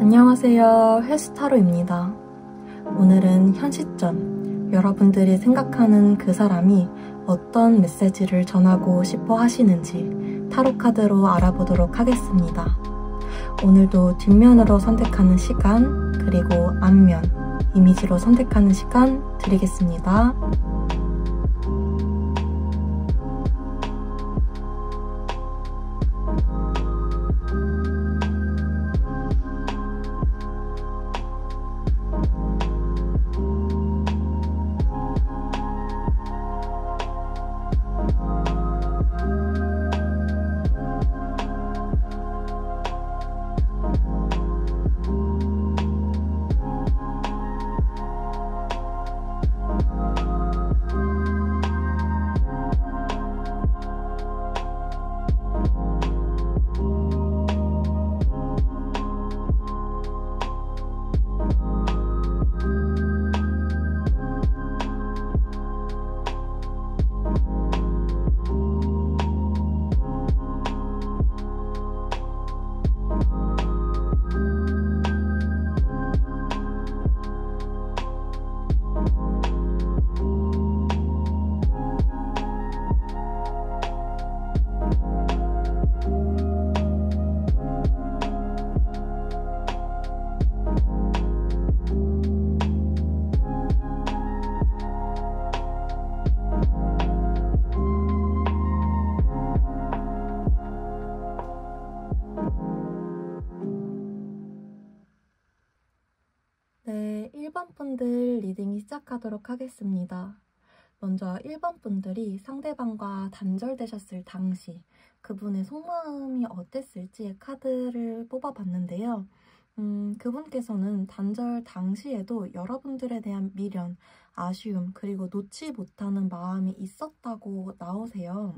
안녕하세요. 헬스타로입니다. 오늘은 현 시점, 여러분들이 생각하는 그 사람이 어떤 메시지를 전하고 싶어 하시는지 타로카드로 알아보도록 하겠습니다. 오늘도 뒷면으로 선택하는 시간, 그리고 앞면, 이미지로 선택하는 시간 드리겠습니다. 네, 1번 분들 리딩 시작하도록 하겠습니다. 먼저 1번 분들이 상대방과 단절되셨을 당시 그분의 속마음이 어땠을지의 카드를 뽑아봤는데요. 그분께서는 단절 당시에도 여러분들에 대한 미련, 아쉬움, 그리고 놓지 못하는 마음이 있었다고 나오세요.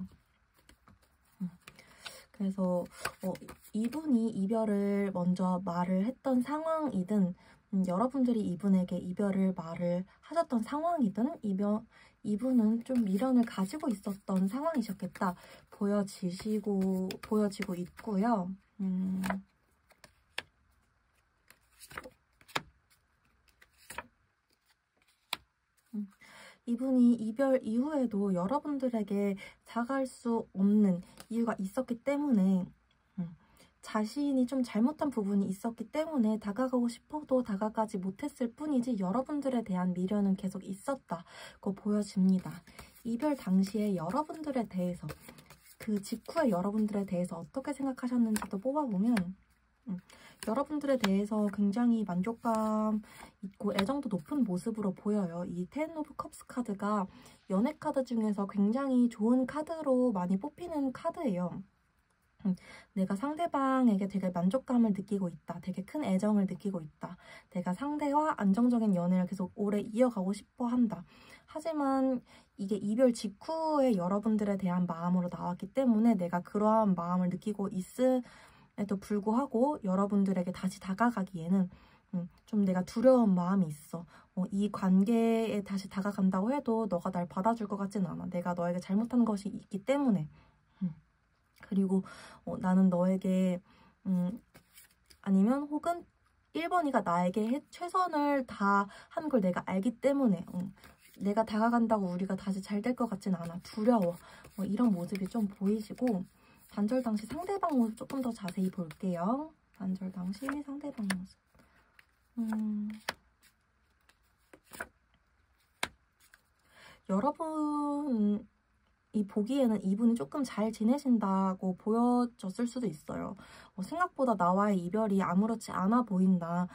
그래서 이분이 이별을 먼저 말을 했던 상황이든 여러분들이 이분에게 이별을 말을 하셨던 상황이든 이분은 좀 미련을 가지고 있었던 상황이셨겠다 보여지고 있고요. 이분이 이별 이후에도 여러분들에게 다가갈 수 없는 이유가 있었기 때문에 자신이 좀 잘못한 부분이 있었기 때문에 다가가고 싶어도 다가가지 못했을 뿐이지 여러분들에 대한 미련은 계속 있었다고 보여집니다. 이별 당시에 여러분들에 대해서, 그 직후에 여러분들에 대해서 어떻게 생각하셨는지도 뽑아보면 여러분들에 대해서 굉장히 만족감 있고 애정도 높은 모습으로 보여요. 이 텐 오브 컵스 카드가 연애 카드 중에서 굉장히 좋은 카드로 많이 뽑히는 카드예요. 내가 상대방에게 되게 만족감을 느끼고 있다. 되게 큰 애정을 느끼고 있다. 내가 상대와 안정적인 연애를 계속 오래 이어가고 싶어 한다. 하지만 이게 이별 직후에 여러분들에 대한 마음으로 나왔기 때문에 내가 그러한 마음을 느끼고 있음에도 불구하고 여러분들에게 다시 다가가기에는 좀 내가 두려운 마음이 있어. 이 관계에 다시 다가간다고 해도 너가 날 받아줄 것 같진 않아. 내가 너에게 잘못한 것이 있기 때문에. 그리고 나는 너에게 아니면 혹은 1번이가 나에게 최선을 다한 걸 내가 알기 때문에 내가 다가간다고 우리가 다시 잘 될 것 같진 않아. 두려워. 이런 모습이 좀 보이시고 단절 당시 상대방 모습 조금 더 자세히 볼게요. 단절 당시 상대방 모습. 여러분 이 보기에는 이분이 조금 잘 지내신다고 보여졌을 수도 있어요. 생각보다 나와의 이별이 아무렇지 않아 보인다.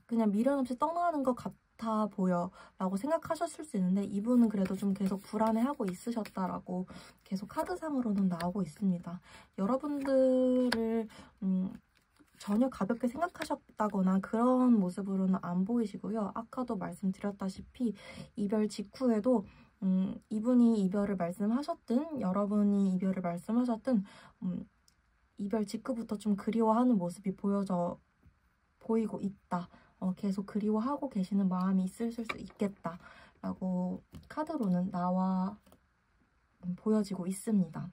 그냥 미련 없이 떠나는 것 같아 보여 라고 생각하셨을 수 있는데 이분은 그래도 좀 계속 불안해하고 있으셨다라고 계속 카드상으로는 나오고 있습니다. 여러분들을 전혀 가볍게 생각하셨다거나 그런 모습으로는 안 보이시고요. 아까도 말씀드렸다시피 이별 직후에도 이분이 이별을 말씀하셨든 여러분이 이별을 말씀하셨든 이별 직후부터 좀 그리워하는 모습이 보이고 있다. 계속 그리워하고 계시는 마음이 있으실 수 있겠다 라고 카드로는 보여지고 있습니다.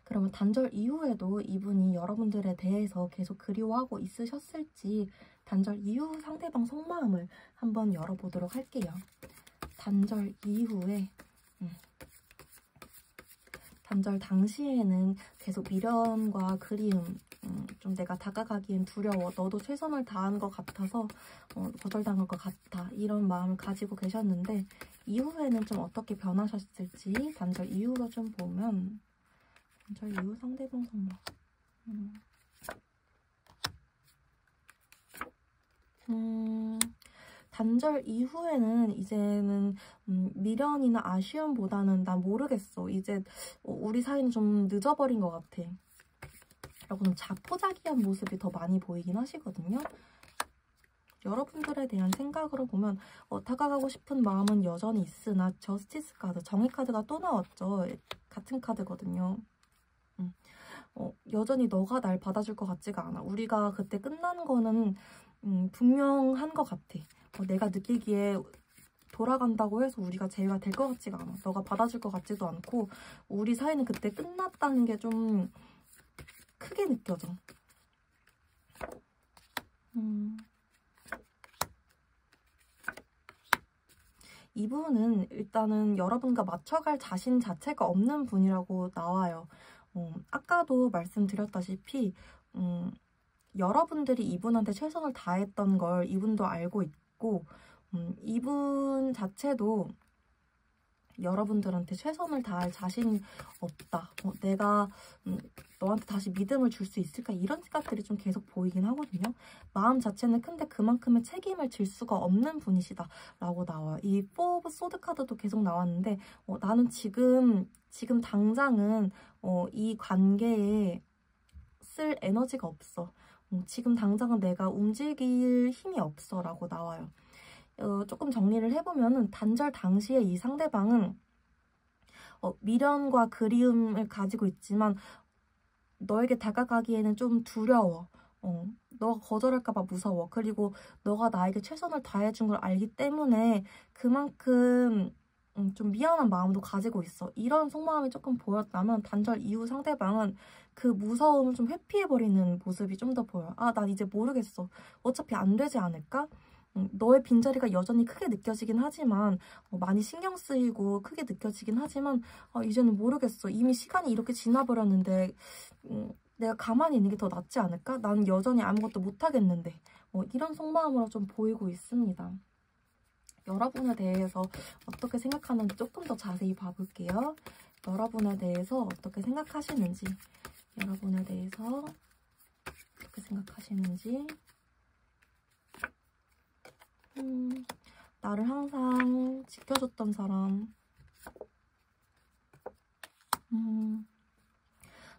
그러면 단절 이후에도 이분이 여러분들에 대해서 계속 그리워하고 있으셨을지 단절 이후 상대방 속마음을 한번 열어보도록 할게요. 단절 이후에 단절 당시에는 계속 미련과 그리움, 좀 내가 다가가기엔 두려워, 너도 최선을 다한 것 같아서 거절당할 것 같아, 이런 마음을 가지고 계셨는데 이후에는 좀 어떻게 변하셨을지 단절 이후로 좀 보면 단절 이후 상대방 속마음 단절 이후에는 이제는 미련이나 아쉬움보다는 난 모르겠어, 이제 우리 사이는 좀 늦어버린 것 같아 라고 좀 자포자기한 모습이 더 많이 보이긴 하시거든요. 여러분들에 대한 생각으로 보면 다가가고 싶은 마음은 여전히 있으나 저스티스 카드, 정의 카드가 또 나왔죠. 같은 카드거든요. 여전히 너가 날 받아줄 것 같지가 않아. 우리가 그때 끝난 거는 분명한 것 같아. 내가 느끼기에 돌아간다고 해서 우리가 재회가 될 것 같지가 않아. 너가 받아줄 것 같지도 않고 우리 사이는 그때 끝났다는 게 좀 크게 느껴져. 이분은 일단은 여러분과 맞춰갈 자신 자체가 없는 분이라고 나와요. 아까도 말씀드렸다시피 여러분들이 이분한테 최선을 다했던 걸 이분도 알고 있고 이분 자체도 여러분들한테 최선을 다할 자신이 없다. 내가 너한테 다시 믿음을 줄 수 있을까? 이런 생각들이 좀 계속 보이긴 하거든요. 마음 자체는 큰데 그만큼의 책임을 질 수가 없는 분이시다 라고 나와요. 이 4 오브 소드 카드도 계속 나왔는데 나는 지금 당장은 이 관계에 쓸 에너지가 없어. 지금 당장은 내가 움직일 힘이 없어 라고 나와요. 조금 정리를 해보면은 단절 당시에 이 상대방은 미련과 그리움을 가지고 있지만 너에게 다가가기에는 좀 두려워. 너가 거절할까봐 무서워. 그리고 너가 나에게 최선을 다해준 걸 알기 때문에 그만큼 좀 미안한 마음도 가지고 있어. 이런 속마음이 조금 보였다면 단절 이후 상대방은 그 무서움을 좀 회피해버리는 모습이 좀 더 보여요. 난 이제 모르겠어. 어차피 안 되지 않을까? 너의 빈자리가 여전히 크게 느껴지긴 하지만 많이 신경 쓰이고 크게 느껴지긴 하지만 이제는 모르겠어. 이미 시간이 이렇게 지나버렸는데 내가 가만히 있는 게 더 낫지 않을까? 나는 여전히 아무것도 못하겠는데 이런 속마음으로 좀 보이고 있습니다. 여러분에 대해서 어떻게 생각하는지 조금 더 자세히 봐볼게요. 여러분에 대해서 어떻게 생각하시는지, 여러분에 대해서 어떻게 생각하시는지. 나를 항상 지켜줬던 사람,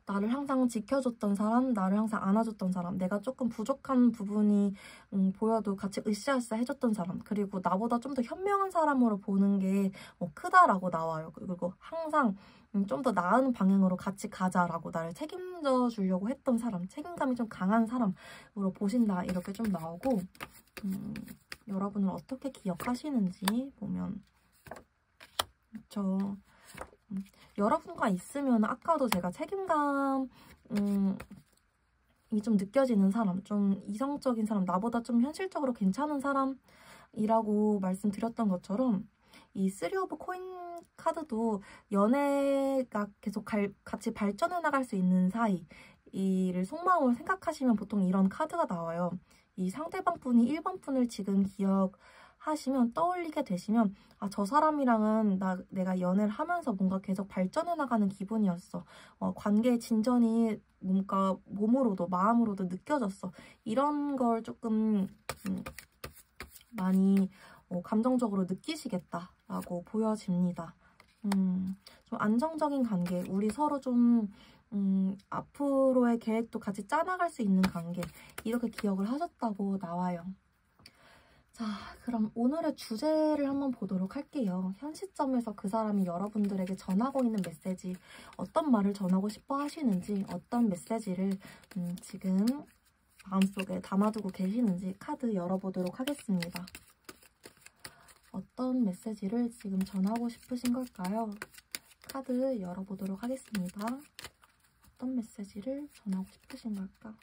나를 항상 지켜줬던 사람, 나를 항상 안아줬던 사람, 내가 조금 부족한 부분이 보여도 같이 으쌰으쌰 해줬던 사람, 그리고 나보다 좀 더 현명한 사람으로 보는 게 크다라고 나와요. 그리고 항상 좀 더 나은 방향으로 같이 가자라고 나를 책임져 주려고 했던 사람, 책임감이 좀 강한 사람으로 보신다, 이렇게 좀 나오고, 여러분을 어떻게 기억하시는지 보면 여러분과 있으면 아까도 제가 책임감이 좀 느껴지는 사람, 좀 이성적인 사람, 나보다 좀 현실적으로 괜찮은 사람이라고 말씀드렸던 것처럼 이 3 오브 코인 카드도 연애가 계속 같이 발전해 나갈 수 있는 사이, 이를 속마음을 생각하시면 보통 이런 카드가 나와요. 이 상대방 분이 1번 분을 지금 기억하시면, 떠올리게 되시면 저 사람이랑은 내가 연애를 하면서 뭔가 계속 발전해 나가는 기분이었어. 관계의 진전이 뭔가 몸으로도 마음으로도 느껴졌어. 이런 걸 조금 많이 감정적으로 느끼시겠다라고 보여집니다. 좀 안정적인 관계, 우리 서로 좀 앞으로의 계획도 같이 짜나갈 수 있는 관계, 이렇게 기억을 하셨다고 나와요. 자, 그럼 오늘의 주제를 한번 보도록 할게요. 현 시점에서 그 사람이 여러분들에게 전하고 있는 메시지, 어떤 말을 전하고 싶어 하시는지, 어떤 메시지를 지금 마음속에 담아두고 계시는지 카드 열어보도록 하겠습니다. 어떤 메시지를 지금 전하고 싶으신 걸까요? 카드 열어보도록 하겠습니다. 어떤 메시지를 전하고 싶으신 걸까?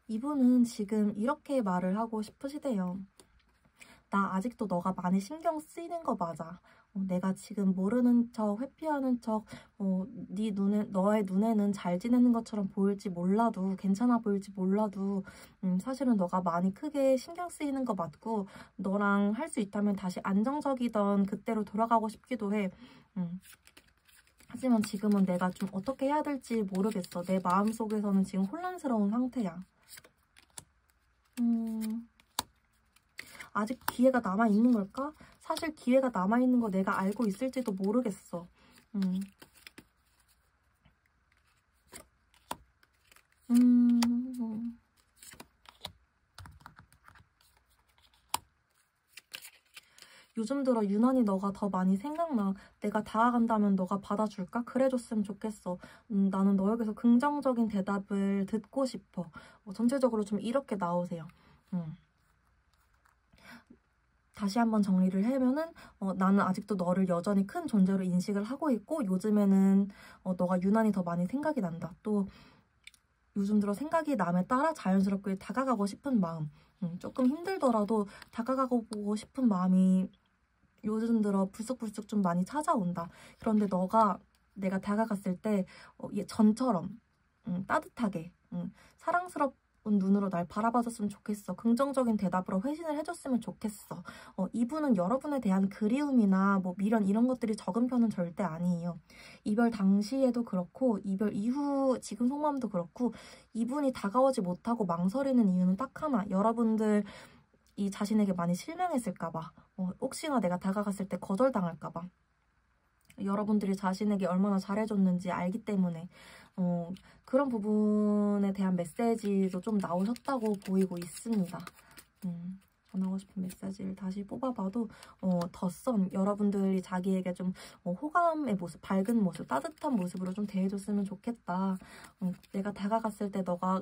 이분은 지금 이렇게 말을 하고 싶으시대요. 나 아직도 너가 많이 신경 쓰이는 거 맞아. 내가 지금 모르는 척, 회피하는 척, 너의 눈에는 잘 지내는 것처럼 보일지 몰라도, 괜찮아 보일지 몰라도, 사실은 너가 많이 크게 신경 쓰이는 거 맞고, 너랑 할 수 있다면 다시 안정적이던 그때로 돌아가고 싶기도 해. 하지만 지금은 내가 좀 어떻게 해야 될지 모르겠어. 내 마음속에서는 지금 혼란스러운 상태야. 아직 기회가 남아있는 걸까? 사실 기회가 남아있는 거 내가 알고 있을지도 모르겠어. 요즘 들어 유난히 너가 더 많이 생각나. 내가 다가간다면 너가 받아줄까? 그래줬으면 좋겠어. 나는 너에게서 긍정적인 대답을 듣고 싶어. 전체적으로 좀 이렇게 나오세요. 다시 한번 정리를 하면은 나는 아직도 너를 여전히 큰 존재로 인식을 하고 있고 요즘에는 너가 유난히 더 많이 생각이 난다. 또 요즘 들어 생각이 남에 따라 자연스럽게 다가가고 싶은 마음. 조금 힘들더라도 다가가고 보고 싶은 마음이 요즘 들어 불쑥불쑥 좀 많이 찾아온다. 그런데 내가 다가갔을 때 전처럼 따뜻하게 사랑스럽 눈으로 날 바라봐줬으면 좋겠어. 긍정적인 대답으로 회신을 해줬으면 좋겠어. 이분은 여러분에 대한 그리움이나 뭐 미련 이런 것들이 적은 편은 절대 아니에요. 이별 당시에도 그렇고 이별 이후 지금 속마음도 그렇고 이분이 다가오지 못하고 망설이는 이유는 딱 하나. 여러분들 이 자신에게 많이 실망했을까봐. 혹시나 내가 다가갔을 때 거절당할까봐. 여러분들이 자신에게 얼마나 잘해줬는지 알기 때문에 그런 부분에 대한 메시지도 좀 나오셨다고 보이고 있습니다. 전하고 싶은 메시지를 다시 뽑아봐도 덧선 여러분들이 자기에게 좀 호감의 모습, 밝은 모습, 따뜻한 모습으로 좀 대해줬으면 좋겠다. 내가 다가갔을 때 너가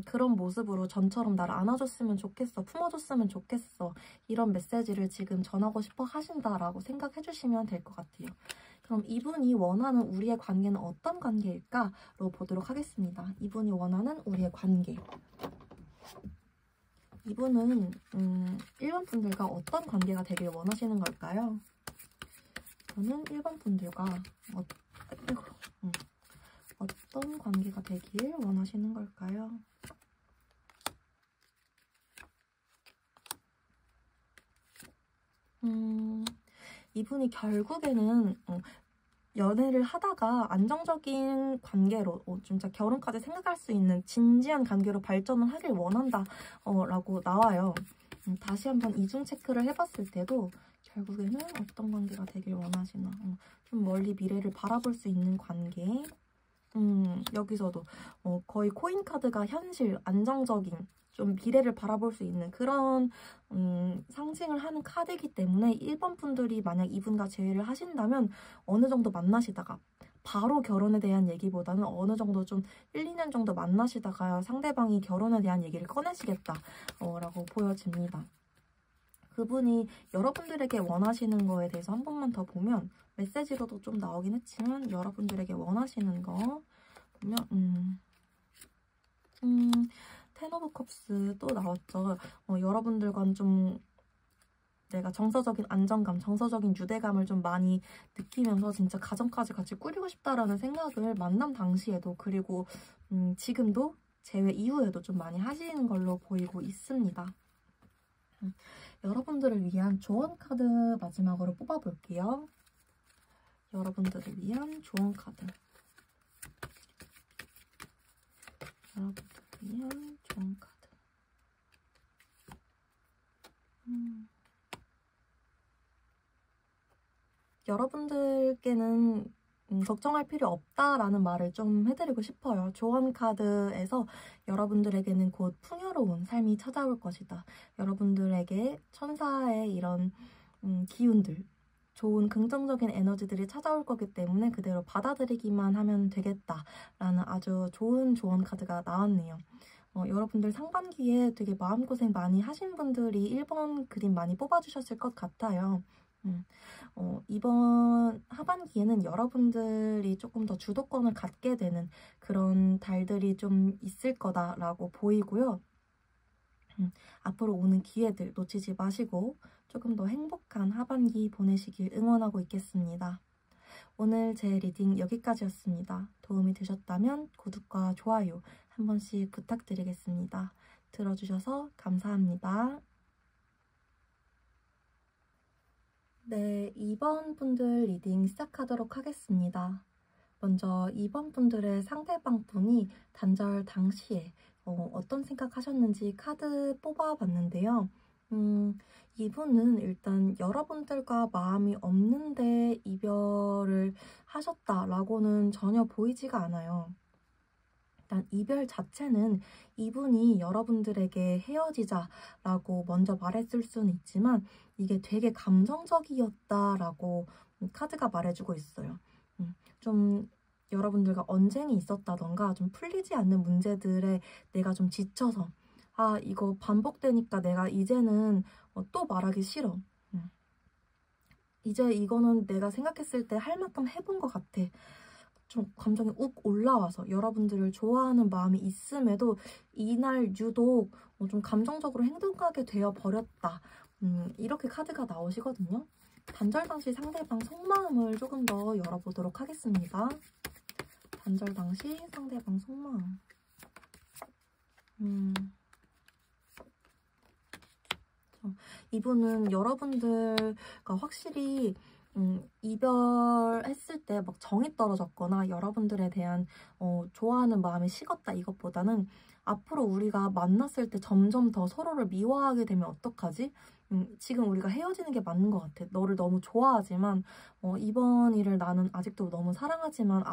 그런 모습으로 전처럼 나를 안아줬으면 좋겠어. 품어줬으면 좋겠어. 이런 메시지를 지금 전하고 싶어 하신다라고 생각해주시면 될 것 같아요. 그럼 이분이 원하는 우리의 관계는 어떤 관계일까로 보도록 하겠습니다. 이분이 원하는 우리의 관계. 이분은 1번 분들과 어떤 관계가 되길 원하시는 걸까요? 저는 1번 분들과 어떤 관계가 되길 원하시는 걸까요? 이분이 결국에는 연애를 하다가 안정적인 관계로 진짜 결혼까지 생각할 수 있는 진지한 관계로 발전을 하길 원한다 라고 나와요. 다시 한번 이중 체크를 해봤을 때도 결국에는 어떤 관계가 되길 원하시나. 좀 멀리 미래를 바라볼 수 있는 관계. 여기서도 거의 코인카드가 현실, 안정적인 좀 미래를 바라볼 수 있는 그런 상징을 하는 카드이기 때문에 1번 분들이 만약 이분과 재회를 하신다면 어느 정도 만나시다가 바로 결혼에 대한 얘기보다는 어느 정도 좀 1, 2년 정도 만나시다가 상대방이 결혼에 대한 얘기를 꺼내시겠다 라고 보여집니다. 그분이 여러분들에게 원하시는 거에 대해서 한 번만 더 보면 메시지로도 좀 나오긴 했지만 여러분들에게 원하시는 거 보면 텐 오브 컵스 또 나왔죠. 여러분들과는 좀 내가 정서적인 안정감, 정서적인 유대감을 좀 많이 느끼면서 진짜 가정까지 같이 꾸리고 싶다라는 생각을 만남 당시에도 그리고 지금도 재회 이후에도 좀 많이 하시는 걸로 보이고 있습니다. 여러분들을 위한 조언 카드 마지막으로 뽑아볼게요. 여러분들을 위한 조언 카드. 여러분들을 위한 조언 카드. 여러분들께는 걱정할 필요 없다라는 말을 좀 해드리고 싶어요. 조언 카드에서 여러분들에게는 곧 풍요로운 삶이 찾아올 것이다. 여러분들에게 천사의 이런 기운들, 좋은 긍정적인 에너지들이 찾아올 거기 때문에 그대로 받아들이기만 하면 되겠다라는 아주 좋은 조언 카드가 나왔네요. 여러분들 상반기에 되게 마음고생 많이 하신 분들이 1번 그림 많이 뽑아주셨을 것 같아요. 이번 하반기에는 여러분들이 조금 더 주도권을 갖게 되는 그런 달들이 좀 있을 거다라고 보이고요. 앞으로 오는 기회들 놓치지 마시고 조금 더 행복한 하반기 보내시길 응원하고 있겠습니다. 오늘 제 리딩 여기까지였습니다. 도움이 되셨다면 구독과 좋아요 한 번씩 부탁드리겠습니다. 들어주셔서 감사합니다. 네, 2번 분들 리딩 시작하도록 하겠습니다. 먼저 2번 분들의 상대방 분이 단절 당시에 어떤 생각하셨는지 카드 뽑아봤는데요. 이분은 일단 여러분들과 마음이 없는데 이별을 하셨다라고는 전혀 보이지가 않아요. 일단 이별 자체는 이분이 여러분들에게 헤어지자라고 먼저 말했을 수는 있지만 이게 되게 감정적이었다라고 카드가 말해주고 있어요. 좀 여러분들과 언쟁이 있었다던가 좀 풀리지 않는 문제들에 내가 좀 지쳐서 이거 반복되니까 내가 이제는 또 말하기 싫어. 이제 이거는 내가 생각했을 때 할 만큼 해본 것 같아. 좀 감정이 욱 올라와서 여러분들을 좋아하는 마음이 있음에도 이날 유독 좀 감정적으로 행동하게 되어 버렸다. 이렇게 카드가 나오시거든요. 단절 당시 상대방 속마음을 조금 더 열어보도록 하겠습니다. 단절 당시 상대방 속마음. 이분은 여러분들과 확실히 이별했을 때 막 정이 떨어졌거나 여러분들에 대한 좋아하는 마음이 식었다 이것보다는 앞으로 우리가 만났을 때 점점 더 서로를 미워하게 되면 어떡하지? 지금 우리가 헤어지는 게 맞는 것 같아. 너를 너무 좋아하지만 이번 일을 나는 아직도 너무 사랑하지만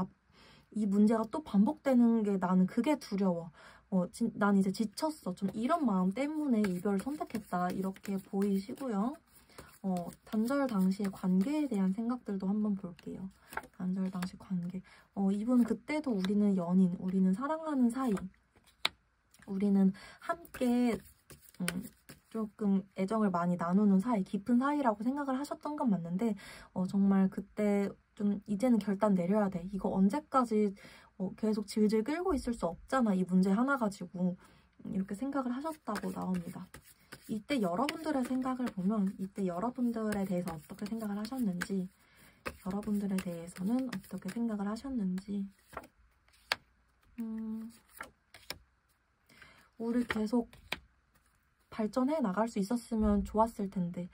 이 문제가 또 반복되는 게 나는 그게 두려워. 난 이제 지쳤어. 좀 이런 마음 때문에 이별을 선택했다. 이렇게 보이시고요. 단절 당시의 관계에 대한 생각들도 한번 볼게요. 단절 당시 관계. 이분 그때도 우리는 연인, 우리는 사랑하는 사이, 우리는 함께 조금 애정을 많이 나누는 사이, 깊은 사이라고 생각을 하셨던 건 맞는데 정말 그때 좀 이제는 결단 내려야 돼. 이거 언제까지 계속 질질 끌고 있을 수 없잖아. 이 문제 하나 가지고. 이렇게 생각을 하셨다고 나옵니다. 이때 여러분들의 생각을 보면 이때 여러분들에 대해서 어떻게 생각을 하셨는지, 여러분들에 대해서는 어떻게 생각을 하셨는지 우리 계속 발전해 나갈 수 있었으면 좋았을 텐데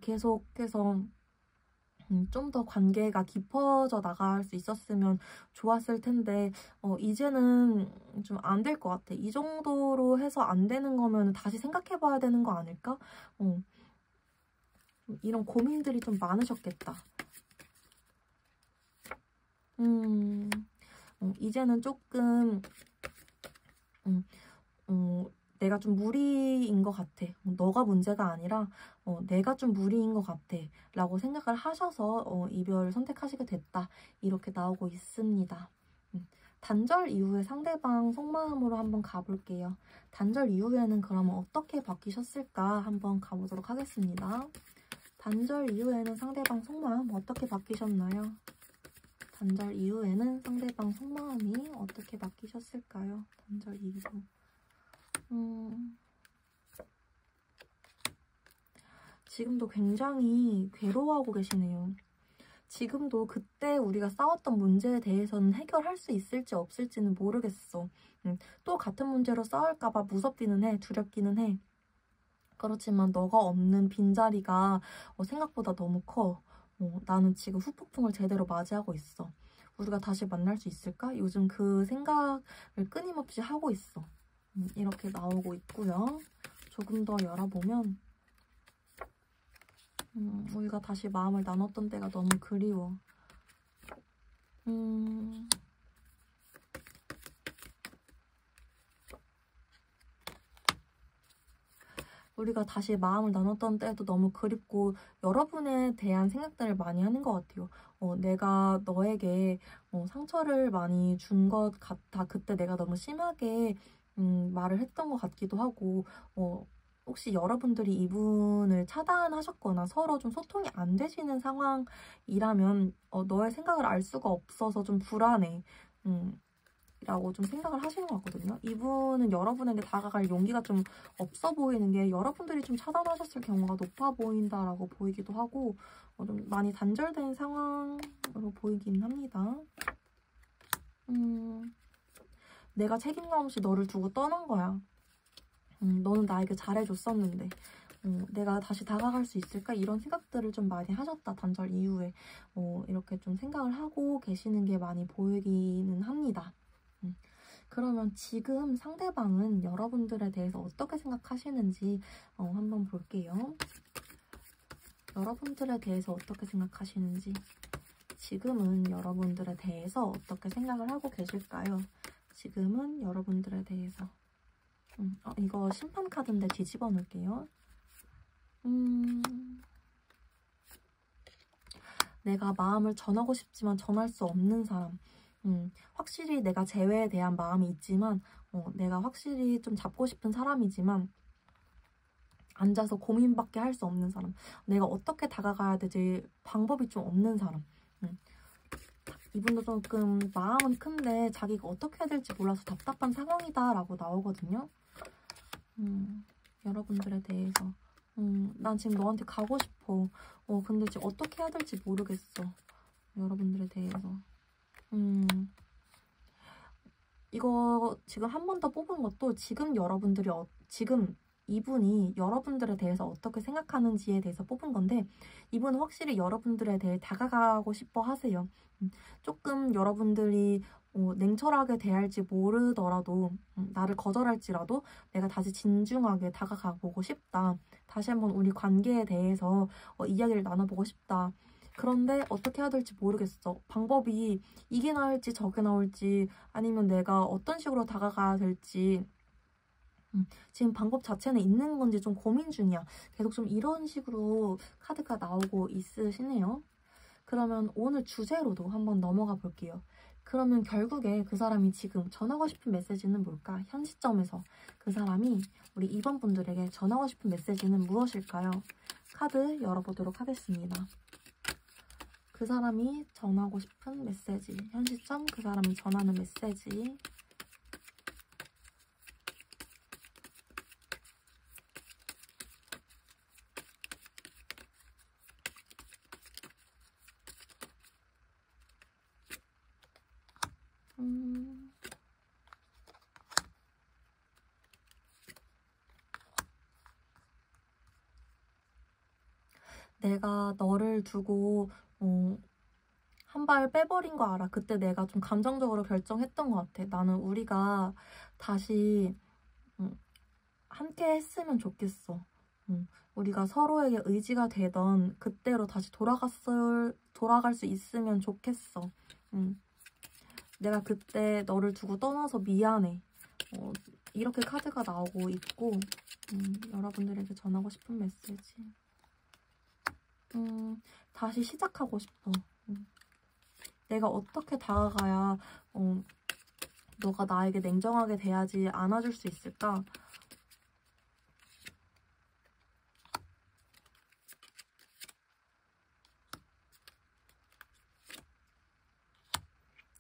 계속해서 좀 더 관계가 깊어져 나갈 수 있었으면 좋았을 텐데 이제는 좀 안 될 것 같아. 이 정도로 해서 안 되는 거면 다시 생각해봐야 되는 거 아닐까? 이런 고민들이 좀 많으셨겠다. 이제는 조금 내가 좀 무리인 것 같아. 너가 문제가 아니라 내가 좀 무리인 것 같아 라고 생각을 하셔서 이별을 선택하시게 됐다. 이렇게 나오고 있습니다. 단절 이후에 상대방 속마음으로 한번 가볼게요. 단절 이후에는 그러면 어떻게 바뀌셨을까 한번 가보도록 하겠습니다. 단절 이후에는 상대방 속마음 어떻게 바뀌셨나요? 단절 이후에는 상대방 속마음이 어떻게 바뀌셨을까요? 단절 이후. 지금도 굉장히 괴로워하고 계시네요. 지금도 그때 우리가 싸웠던 문제에 대해서는 해결할 수 있을지 없을지는 모르겠어. 또 같은 문제로 싸울까봐 무섭기는 해, 두렵기는 해. 그렇지만 너가 없는 빈자리가 생각보다 너무 커. 나는 지금 후폭풍을 제대로 맞이하고 있어. 우리가 다시 만날 수 있을까? 요즘 그 생각을 끊임없이 하고 있어. 이렇게 나오고 있고요. 조금 더 열어보면 우리가 다시 마음을 나눴던 때가 너무 그리워. 우리가 다시 마음을 나눴던 때도 너무 그립고 여러분에 대한 생각들을 많이 하는 것 같아요. 내가 너에게 상처를 많이 준 것 같아. 그때 내가 너무 심하게 말을 했던 것 같기도 하고, 혹시 여러분들이 이분을 차단하셨거나 서로 좀 소통이 안 되시는 상황이라면 너의 생각을 알 수가 없어서 좀 불안해. 라고 좀 생각을 하시는 것 같거든요. 이분은 여러분에게 다가갈 용기가 좀 없어 보이는 게 여러분들이 좀 차단하셨을 경우가 높아 보인다라고 보이기도 하고 좀 많이 단절된 상황으로 보이긴 합니다. 내가 책임감 없이 너를 두고 떠난 거야. 너는 나에게 잘해줬었는데 내가 다시 다가갈 수 있을까? 이런 생각들을 좀 많이 하셨다. 단절 이후에 이렇게 좀 생각을 하고 계시는 게 많이 보이기는 합니다. 그러면 지금 상대방은 여러분들에 대해서 어떻게 생각하시는지 한번 볼게요. 여러분들에 대해서 어떻게 생각하시는지, 지금은 여러분들에 대해서 어떻게 생각을 하고 계실까요? 지금은 여러분들에 대해서 이거 심판 카드인데 뒤집어 놓을게요. 내가 마음을 전하고 싶지만 전할 수 없는 사람. 확실히 내가 재회에 대한 마음이 있지만 내가 확실히 좀 잡고 싶은 사람이지만 앉아서 고민밖에 할 수 없는 사람. 내가 어떻게 다가가야 되지 방법이 좀 없는 사람. 이분도 조금 마음은 큰데 자기가 어떻게 해야 될지 몰라서 답답한 상황이다 라고 나오거든요. 여러분들에 대해서 난 지금 너한테 가고 싶어. 근데 지금 어떻게 해야 될지 모르겠어. 여러분들에 대해서 이거 지금 한 번 더 뽑은 것도 지금 여러분들이 지금 이분이 여러분들에 대해서 어떻게 생각하는지에 대해서 뽑은 건데, 이분은 확실히 여러분들에 대해 다가가고 싶어 하세요. 조금 여러분들이 냉철하게 대할지 모르더라도 나를 거절할지라도 내가 다시 진중하게 다가가보고 싶다. 다시 한번 우리 관계에 대해서 이야기를 나눠보고 싶다. 그런데 어떻게 해야 될지 모르겠어. 방법이 이게 나을지 저게 나올지 아니면 내가 어떤 식으로 다가가야 될지 지금 방법 자체는 있는 건지 좀 고민 중이야. 계속 좀 이런 식으로 카드가 나오고 있으시네요. 그러면 오늘 주제로도 한번 넘어가 볼게요. 그러면 결국에 그 사람이 지금 전하고 싶은 메시지는 뭘까? 현 시점에서 그 사람이 우리 2번 분들에게 전하고 싶은 메시지는 무엇일까요? 카드 열어보도록 하겠습니다. 그 사람이 전하고 싶은 메시지, 현 시점 그 사람이 전하는 메시지. 내가 너를 두고 한 발 빼버린 거 알아. 그때 내가 좀 감정적으로 결정했던 것 같아. 나는 우리가 다시 함께 했으면 좋겠어. 우리가 서로에게 의지가 되던 그때로 다시 돌아갈 수 있으면 좋겠어. 내가 그때 너를 두고 떠나서 미안해. 이렇게 카드가 나오고 있고, 여러분들에게 전하고 싶은 메시지. 다시 시작하고 싶어. 내가 어떻게 다가가야 너가 나에게 냉정하게 대하지 않아줄 수 있을까?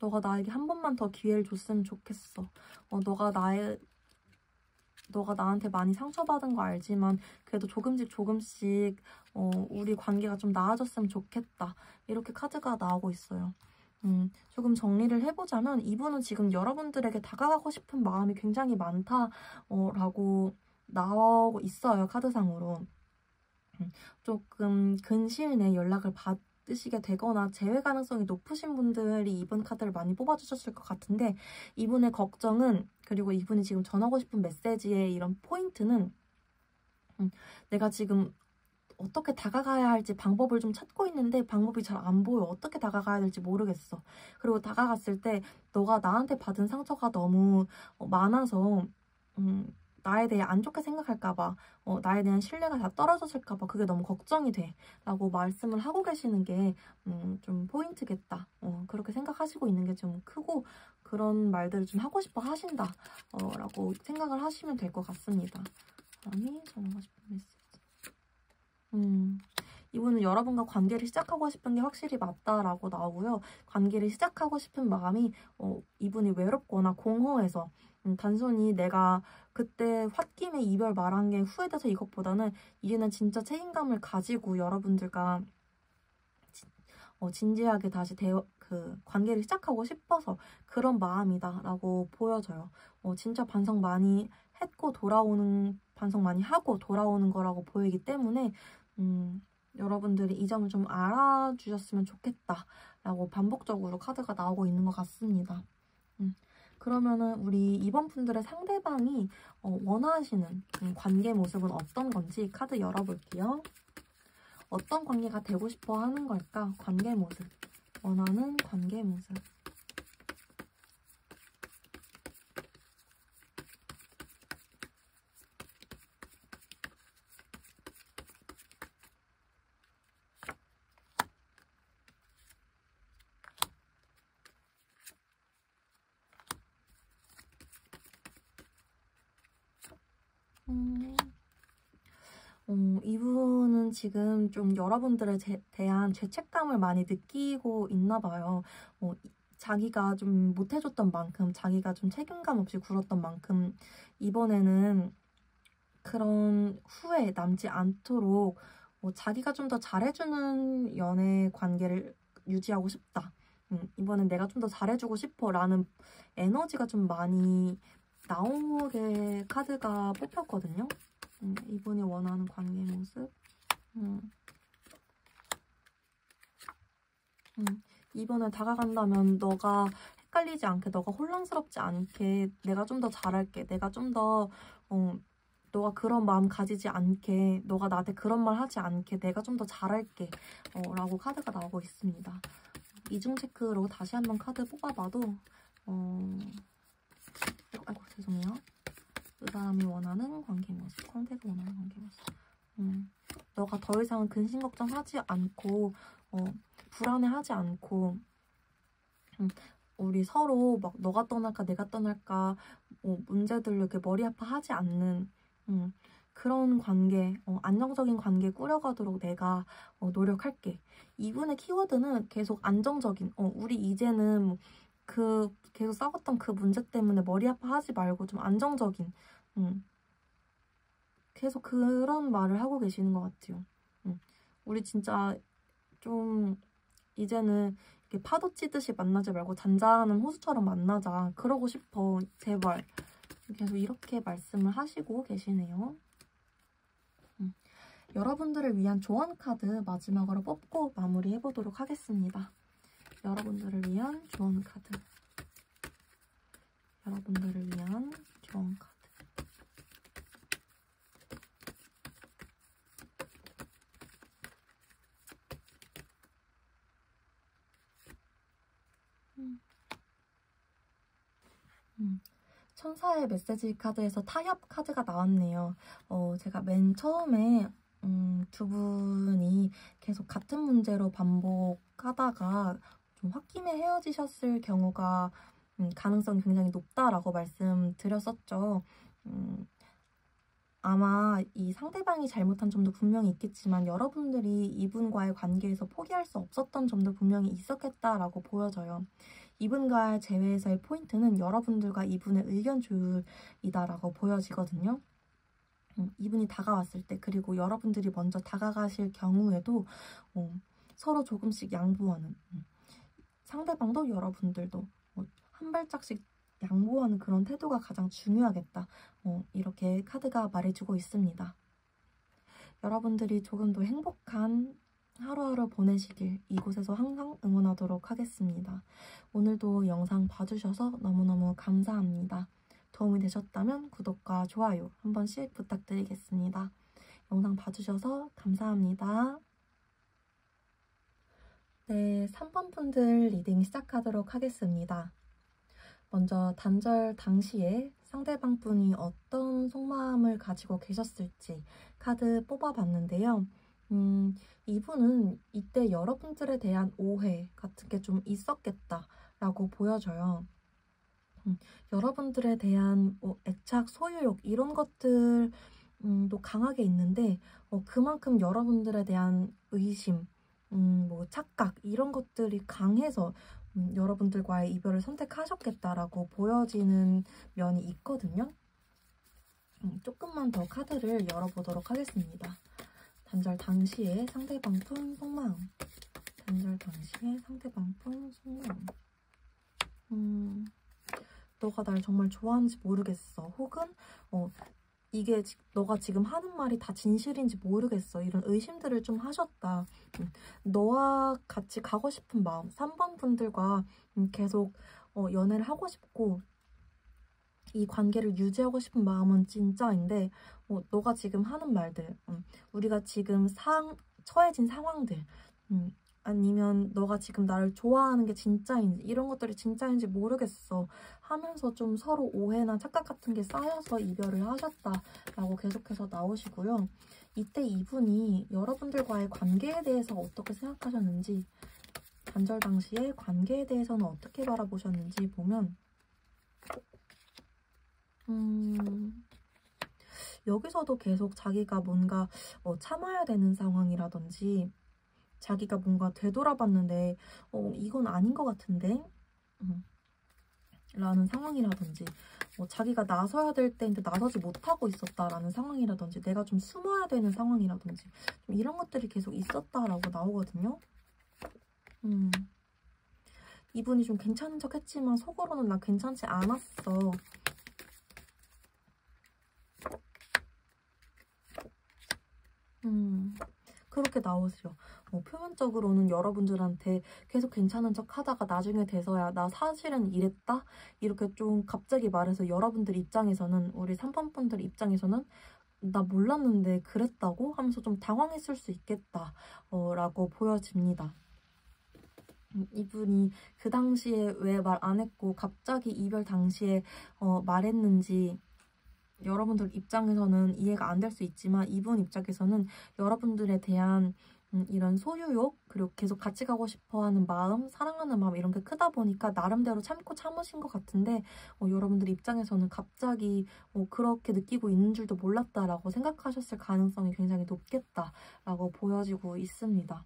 너가 나에게 한 번만 더 기회를 줬으면 좋겠어. 너가 나한테 많이 상처받은 거 알지만 그래도 조금씩 우리 관계가 좀 나아졌으면 좋겠다. 이렇게 카드가 나오고 있어요. 조금 정리를 해보자면 이분은 지금 여러분들에게 다가가고 싶은 마음이 굉장히 많다라고 나오고 있어요. 카드상으로. 조금 근시일 내에 연락을 받으시게 되거나 재회 가능성이 높으신 분들이 이분 카드를 많이 뽑아주셨을 것 같은데, 이분의 걱정은, 그리고 이분이 지금 전하고 싶은 메시지의 이런 포인트는 내가 지금 어떻게 다가가야 할지 방법을 좀 찾고 있는데 방법이 잘 안 보여. 어떻게 다가가야 될지 모르겠어. 그리고 다가갔을 때 너가 나한테 받은 상처가 너무 많아서 나에 대해 안 좋게 생각할까봐, 나에 대한 신뢰가 다 떨어졌을까봐 그게 너무 걱정이 돼 라고 말씀을 하고 계시는 게 좀 포인트겠다. 그렇게 생각하시고 있는 게 좀 크고, 그런 말들을 좀 하고 싶어 하신다 라고 생각을 하시면 될 것 같습니다. 사람이 전하고 싶은 메시지. 이분은 여러분과 관계를 시작하고 싶은 게 확실히 맞다라고 나오고요. 관계를 시작하고 싶은 마음이 이분이 외롭거나 공허해서 단순히 내가 그때 홧김에 이별 말한 게 후회돼서 이것보다는 이제는 진짜 책임감을 가지고 여러분들과 진지하게 다시 그 관계를 시작하고 싶어서 그런 마음이다라고 보여져요. 진짜 반성 많이 하고 돌아오는 거라고 보이기 때문에 여러분들이 이 점을 좀 알아주셨으면 좋겠다라고 반복적으로 카드가 나오고 있는 것 같습니다. 그러면은 우리 이번 분들의 상대방이 원하시는 관계 모습은 어떤 건지 카드 열어볼게요. 어떤 관계가 되고 싶어 하는 걸까? 관계 모습. 원하는 관계 모습. 이분은 지금 좀 여러분들에 대한 죄책감을 많이 느끼고 있나 봐요. 자기가 좀 못해줬던 만큼, 자기가 좀 책임감 없이 굴었던 만큼 이번에는 그런 후회 남지 않도록 자기가 좀 더 잘해주는 연애 관계를 유지하고 싶다. 이번엔 내가 좀 더 잘해주고 싶어 라는 에너지가 좀 많이 나오게 카드가 뽑혔거든요. 이분이 원하는 관계 모습. 이번에 다가간다면 너가 헷갈리지 않게, 너가 혼란스럽지 않게 내가 좀 더 잘할게. 내가 좀 더 너가 그런 마음 가지지 않게, 너가 나한테 그런 말 하지 않게 내가 좀 더 잘할게 라고 카드가 나오고 있습니다. 이중 체크로 다시 한번 카드 뽑아봐도 아이고 죄송해요. 그 사람이 원하는 관계 모습, 상대가 원하는 관계 모습. 너가 더 이상 근심 걱정하지 않고 불안해하지 않고 우리 서로 막 너가 떠날까 내가 떠날까 문제들로 이렇게 머리 아파하지 않는 그런 관계, 안정적인 관계 꾸려가도록 내가 노력할게. 이분의 키워드는 계속 안정적인, 우리 이제는 계속 싸웠던 그 문제 때문에 머리 아파하지 말고 좀 안정적인, 계속 그런 말을 하고 계시는 것 같아요. 우리 진짜 좀 이제는 이렇게 파도 치듯이 만나지 말고 잔잔한 호수처럼 만나자. 그러고 싶어. 제발. 계속 이렇게 말씀을 하시고 계시네요. 여러분들을 위한 조언 카드 마지막으로 뽑고 마무리해보도록 하겠습니다. 여러분들을 위한 조언 카드. 여러분들을 위한 조언 카드. 천사의 메시지 카드에서 타협 카드가 나왔네요. 제가 맨 처음에 두 분이 계속 같은 문제로 반복하다가 좀 홧김에 헤어지셨을 경우가 가능성이 굉장히 높다라고 말씀드렸었죠. 아마 이 상대방이 잘못한 점도 분명히 있겠지만 여러분들이 이분과의 관계에서 포기할 수 없었던 점도 분명히 있었겠다라고 보여져요. 이분과의 재회에서의 포인트는 여러분들과 이분의 의견 조율이다라고 보여지거든요. 이분이 다가왔을 때, 그리고 여러분들이 먼저 다가가실 경우에도 서로 조금씩 양보하는, 상대방도 여러분들도 한 발짝씩 양보하는 그런 태도가 가장 중요하겠다. 이렇게 카드가 말해주고 있습니다. 여러분들이 조금 더 행복한 하루하루 보내시길 이곳에서 항상 응원하도록 하겠습니다. 오늘도 영상 봐주셔서 너무너무 감사합니다. 도움이 되셨다면 구독과 좋아요 한 번씩 부탁드리겠습니다. 영상 봐주셔서 감사합니다. 네, 3번 분들 리딩 시작하도록 하겠습니다. 먼저 단절 당시에 상대방 분이 어떤 속마음을 가지고 계셨을지 카드 뽑아봤는데요. 이분은 이때 여러분들에 대한 오해 같은 게 좀 있었겠다라고 보여져요. 여러분들에 대한 뭐 애착, 소유욕 이런 것들 도 강하게 있는데 그만큼 여러분들에 대한 의심, 뭐 착각 이런 것들이 강해서 여러분들과의 이별을 선택하셨겠다라고 보여지는 면이 있거든요. 조금만 더 카드를 열어보도록 하겠습니다. 단절 당시의 상대방 품 속마음. 단절 당시의 상대방 품 속마음. 너가 날 정말 좋아하는지 모르겠어. 혹은 이게 너가 지금 하는 말이 다 진실인지 모르겠어. 이런 의심들을 좀 하셨다. 너와 같이 가고 싶은 마음. 3번 분들과 계속 연애를 하고 싶고 이 관계를 유지하고 싶은 마음은 진짜인데 너가 지금 하는 말들, 우리가 지금 처해진 상황들, 아니면 너가 지금 나를 좋아하는 게 진짜인지 이런 것들이 진짜인지 모르겠어 하면서 좀 서로 오해나 착각 같은 게 쌓여서 이별을 하셨다라고 계속해서 나오시고요. 이때 이분이 여러분들과의 관계에 대해서 어떻게 생각하셨는지, 단절 당시에 관계에 대해서는 어떻게 바라보셨는지 보면 여기서도 계속 자기가 뭔가 참아야 되는 상황이라든지 자기가 뭔가 되돌아봤는데 이건 아닌 것 같은데 라는 상황이라든지 자기가 나서야 될 때인데 나서지 못하고 있었다라는 상황이라든지 내가 좀 숨어야 되는 상황이라든지 좀 이런 것들이 계속 있었다라고 나오거든요. 이분이 좀 괜찮은 척 했지만 속으로는 나 괜찮지 않았어. 그렇게 나오세요. 표면적으로는 여러분들한테 계속 괜찮은 척 하다가 나중에 돼서야 나 사실은 이랬다? 이렇게 좀 갑자기 말해서 여러분들 입장에서는, 우리 3번 분들 입장에서는 나 몰랐는데 그랬다고? 하면서 좀 당황했을 수 있겠다 라고 보여집니다. 이분이 그 당시에 왜 말 안 했고 갑자기 이별 당시에 말했는지 여러분들 입장에서는 이해가 안 될 수 있지만 이분 입장에서는 여러분들에 대한 이런 소유욕, 그리고 계속 같이 가고 싶어하는 마음, 사랑하는 마음 이런 게 크다 보니까 나름대로 참고 참으신 것 같은데 여러분들 입장에서는 갑자기 그렇게 느끼고 있는 줄도 몰랐다라고 생각하셨을 가능성이 굉장히 높겠다라고 보여지고 있습니다.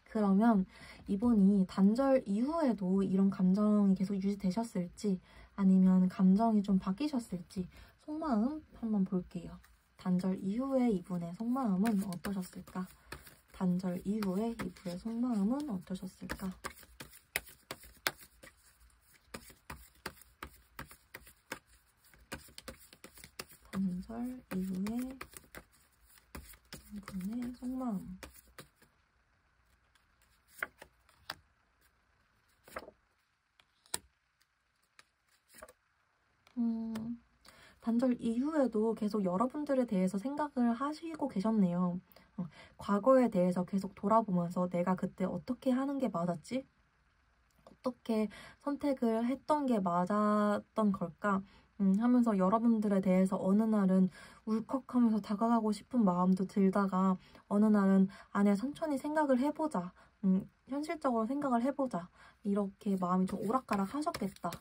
그러면 이분이 단절 이후에도 이런 감정이 계속 유지되셨을지 아니면 감정이 좀 바뀌셨을지 속마음 한번 볼게요. 단절 이후에 이분의 속마음은 어떠셨을까? 단절 이후에 이분의 속마음은 어떠셨을까? 단절 이후에 이분의 속마음. 단절 이후에도 계속 여러분들에 대해서 생각을 하시고 계셨네요. 과거에 대해서 계속 돌아보면서 내가 그때 어떻게 하는 게 맞았지? 어떻게 선택을 했던 게 맞았던 걸까? 하면서 여러분들에 대해서 어느 날은 울컥하면서 다가가고 싶은 마음도 들다가 어느 날은 아니야 천천히 생각을 해보자. 현실적으로 생각을 해보자. 이렇게 마음이 좀 오락가락 하셨겠다.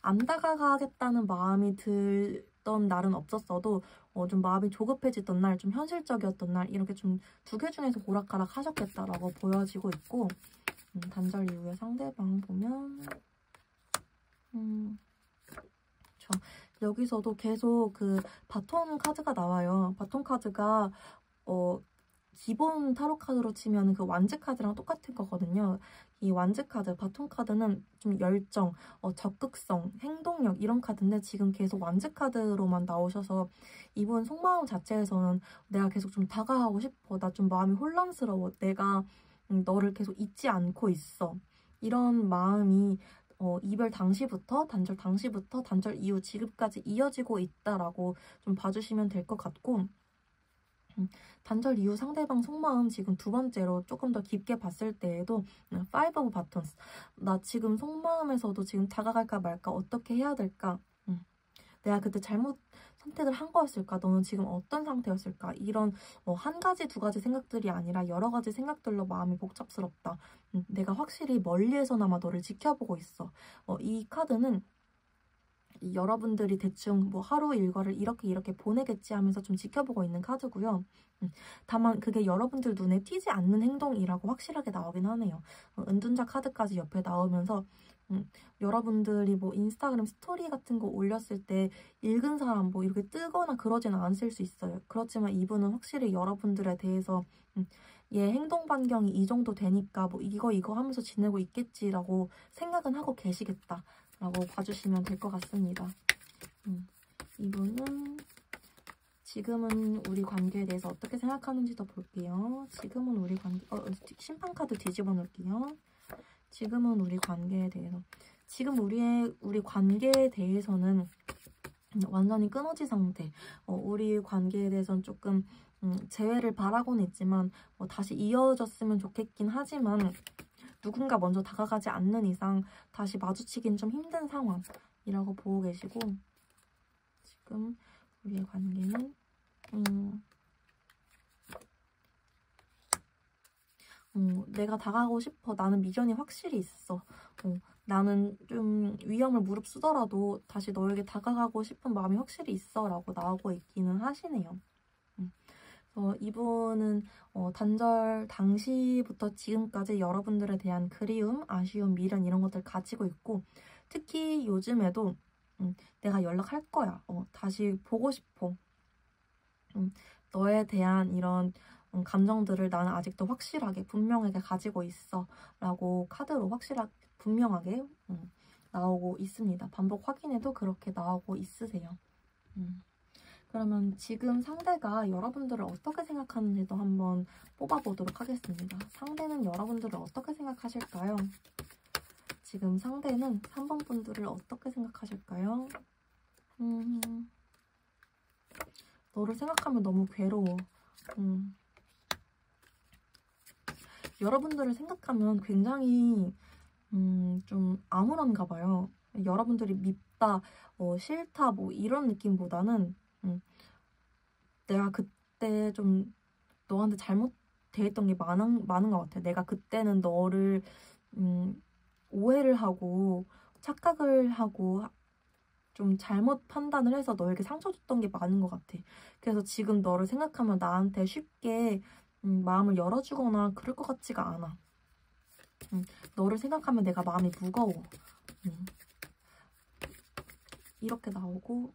안 다가가겠다는 마음이 들던 날은 없었어도 좀 마음이 조급해지던 날, 좀 현실적이었던 날 이렇게 좀 두 개 중에서 오락가락 하셨겠다라고 보여지고 있고 단절 이후에 상대방 보면 여기서도 계속 그 바톤 카드가 나와요. 바톤 카드가 기본 타로 카드로 치면 그 완즈 카드랑 똑같은 거거든요. 이 완즈 카드, 바톤 카드는 좀 열정, 적극성, 행동력 이런 카드인데 지금 계속 완즈 카드로만 나오셔서 이분 속마음 자체에서는 내가 계속 좀 다가가고 싶어. 나 좀 마음이 혼란스러워. 내가 너를 계속 잊지 않고 있어. 이런 마음이 이별 당시부터, 단절 당시부터, 단절 이후 지금까지 이어지고 있다라고 좀 봐주시면 될 것 같고 단절 이후 상대방 속마음 지금 두 번째로 조금 더 깊게 봤을 때에도 Five of Batons, 나 지금 속마음에서도 지금 다가갈까 말까 어떻게 해야 될까? 내가 그때 선택을 한 거였을까? 너는 지금 어떤 상태였을까? 이런 한 가지, 두 가지 생각들이 아니라 여러 가지 생각들로 마음이 복잡스럽다. 내가 확실히 멀리에서나마 너를 지켜보고 있어. 이 카드는 여러분들이 대충 뭐 하루 일과를 이렇게 보내겠지 하면서 좀 지켜보고 있는 카드고요. 다만 그게 여러분들 눈에 띄지 않는 행동이라고 확실하게 나오긴 하네요. 은둔자 카드까지 옆에 나오면서 여러분들이 뭐 인스타그램 스토리 같은 거 올렸을 때 읽은 사람 뭐 이렇게 뜨거나 그러지는 않으실 수 있어요. 그렇지만 이분은 확실히 여러분들에 대해서 얘 행동 반경이 이 정도 되니까 뭐 이거 하면서 지내고 있겠지라고 생각은 하고 계시겠다 라고 봐주시면 될 것 같습니다. 이분은 지금은 우리 관계에 대해서 어떻게 생각하는지도 볼게요. 지금은 우리 관계, 심판 카드 뒤집어 놓을게요. 지금은 우리 관계에 대해서. 지금 우리 관계에 대해서는 완전히 끊어진 상태. 우리 관계에 대해서는 조금 재회를 바라고는 있지만 다시 이어졌으면 좋겠긴 하지만 누군가 먼저 다가가지 않는 이상 다시 마주치긴 좀 힘든 상황이라고 보고 계시고 지금 우리의 관계는 내가 다가가고 싶어. 나는 미련이 확실히 있어. 나는 좀 위험을 무릅쓰더라도 다시 너에게 다가가고 싶은 마음이 확실히 있어 라고 나오고 있기는 하시네요. 이분은 단절 당시부터 지금까지 여러분들에 대한 그리움, 아쉬움, 미련 이런 것들 가지고 있고 특히 요즘에도 내가 연락할 거야. 다시 보고 싶어. 너에 대한 이런 감정들을 나는 아직도 확실하게 분명하게 가지고 있어 라고 카드로 분명하게 나오고 있습니다. 반복 확인해도 그렇게 나오고 있으세요. 그러면 지금 상대가 여러분들을 어떻게 생각하는지도 한번 뽑아보도록 하겠습니다. 상대는 여러분들을 어떻게 생각하실까요? 지금 상대는 3번 분들을 어떻게 생각하실까요? 너를 생각하면 너무 괴로워. 여러분들을 생각하면 굉장히 좀 암울한가 봐요. 여러분들이 밉다, 싫다 뭐 이런 느낌보다는 내가 그때 좀 너한테 잘못 대했던 게 많은 것 같아. 내가 그때는 너를 오해를 하고 착각을 하고 좀 잘못 판단을 해서 너에게 상처 줬던 게 많은 것 같아. 그래서 지금 너를 생각하면 나한테 쉽게 마음을 열어주거나 그럴 것 같지가 않아. 너를 생각하면 내가 마음이 무거워. 이렇게 나오고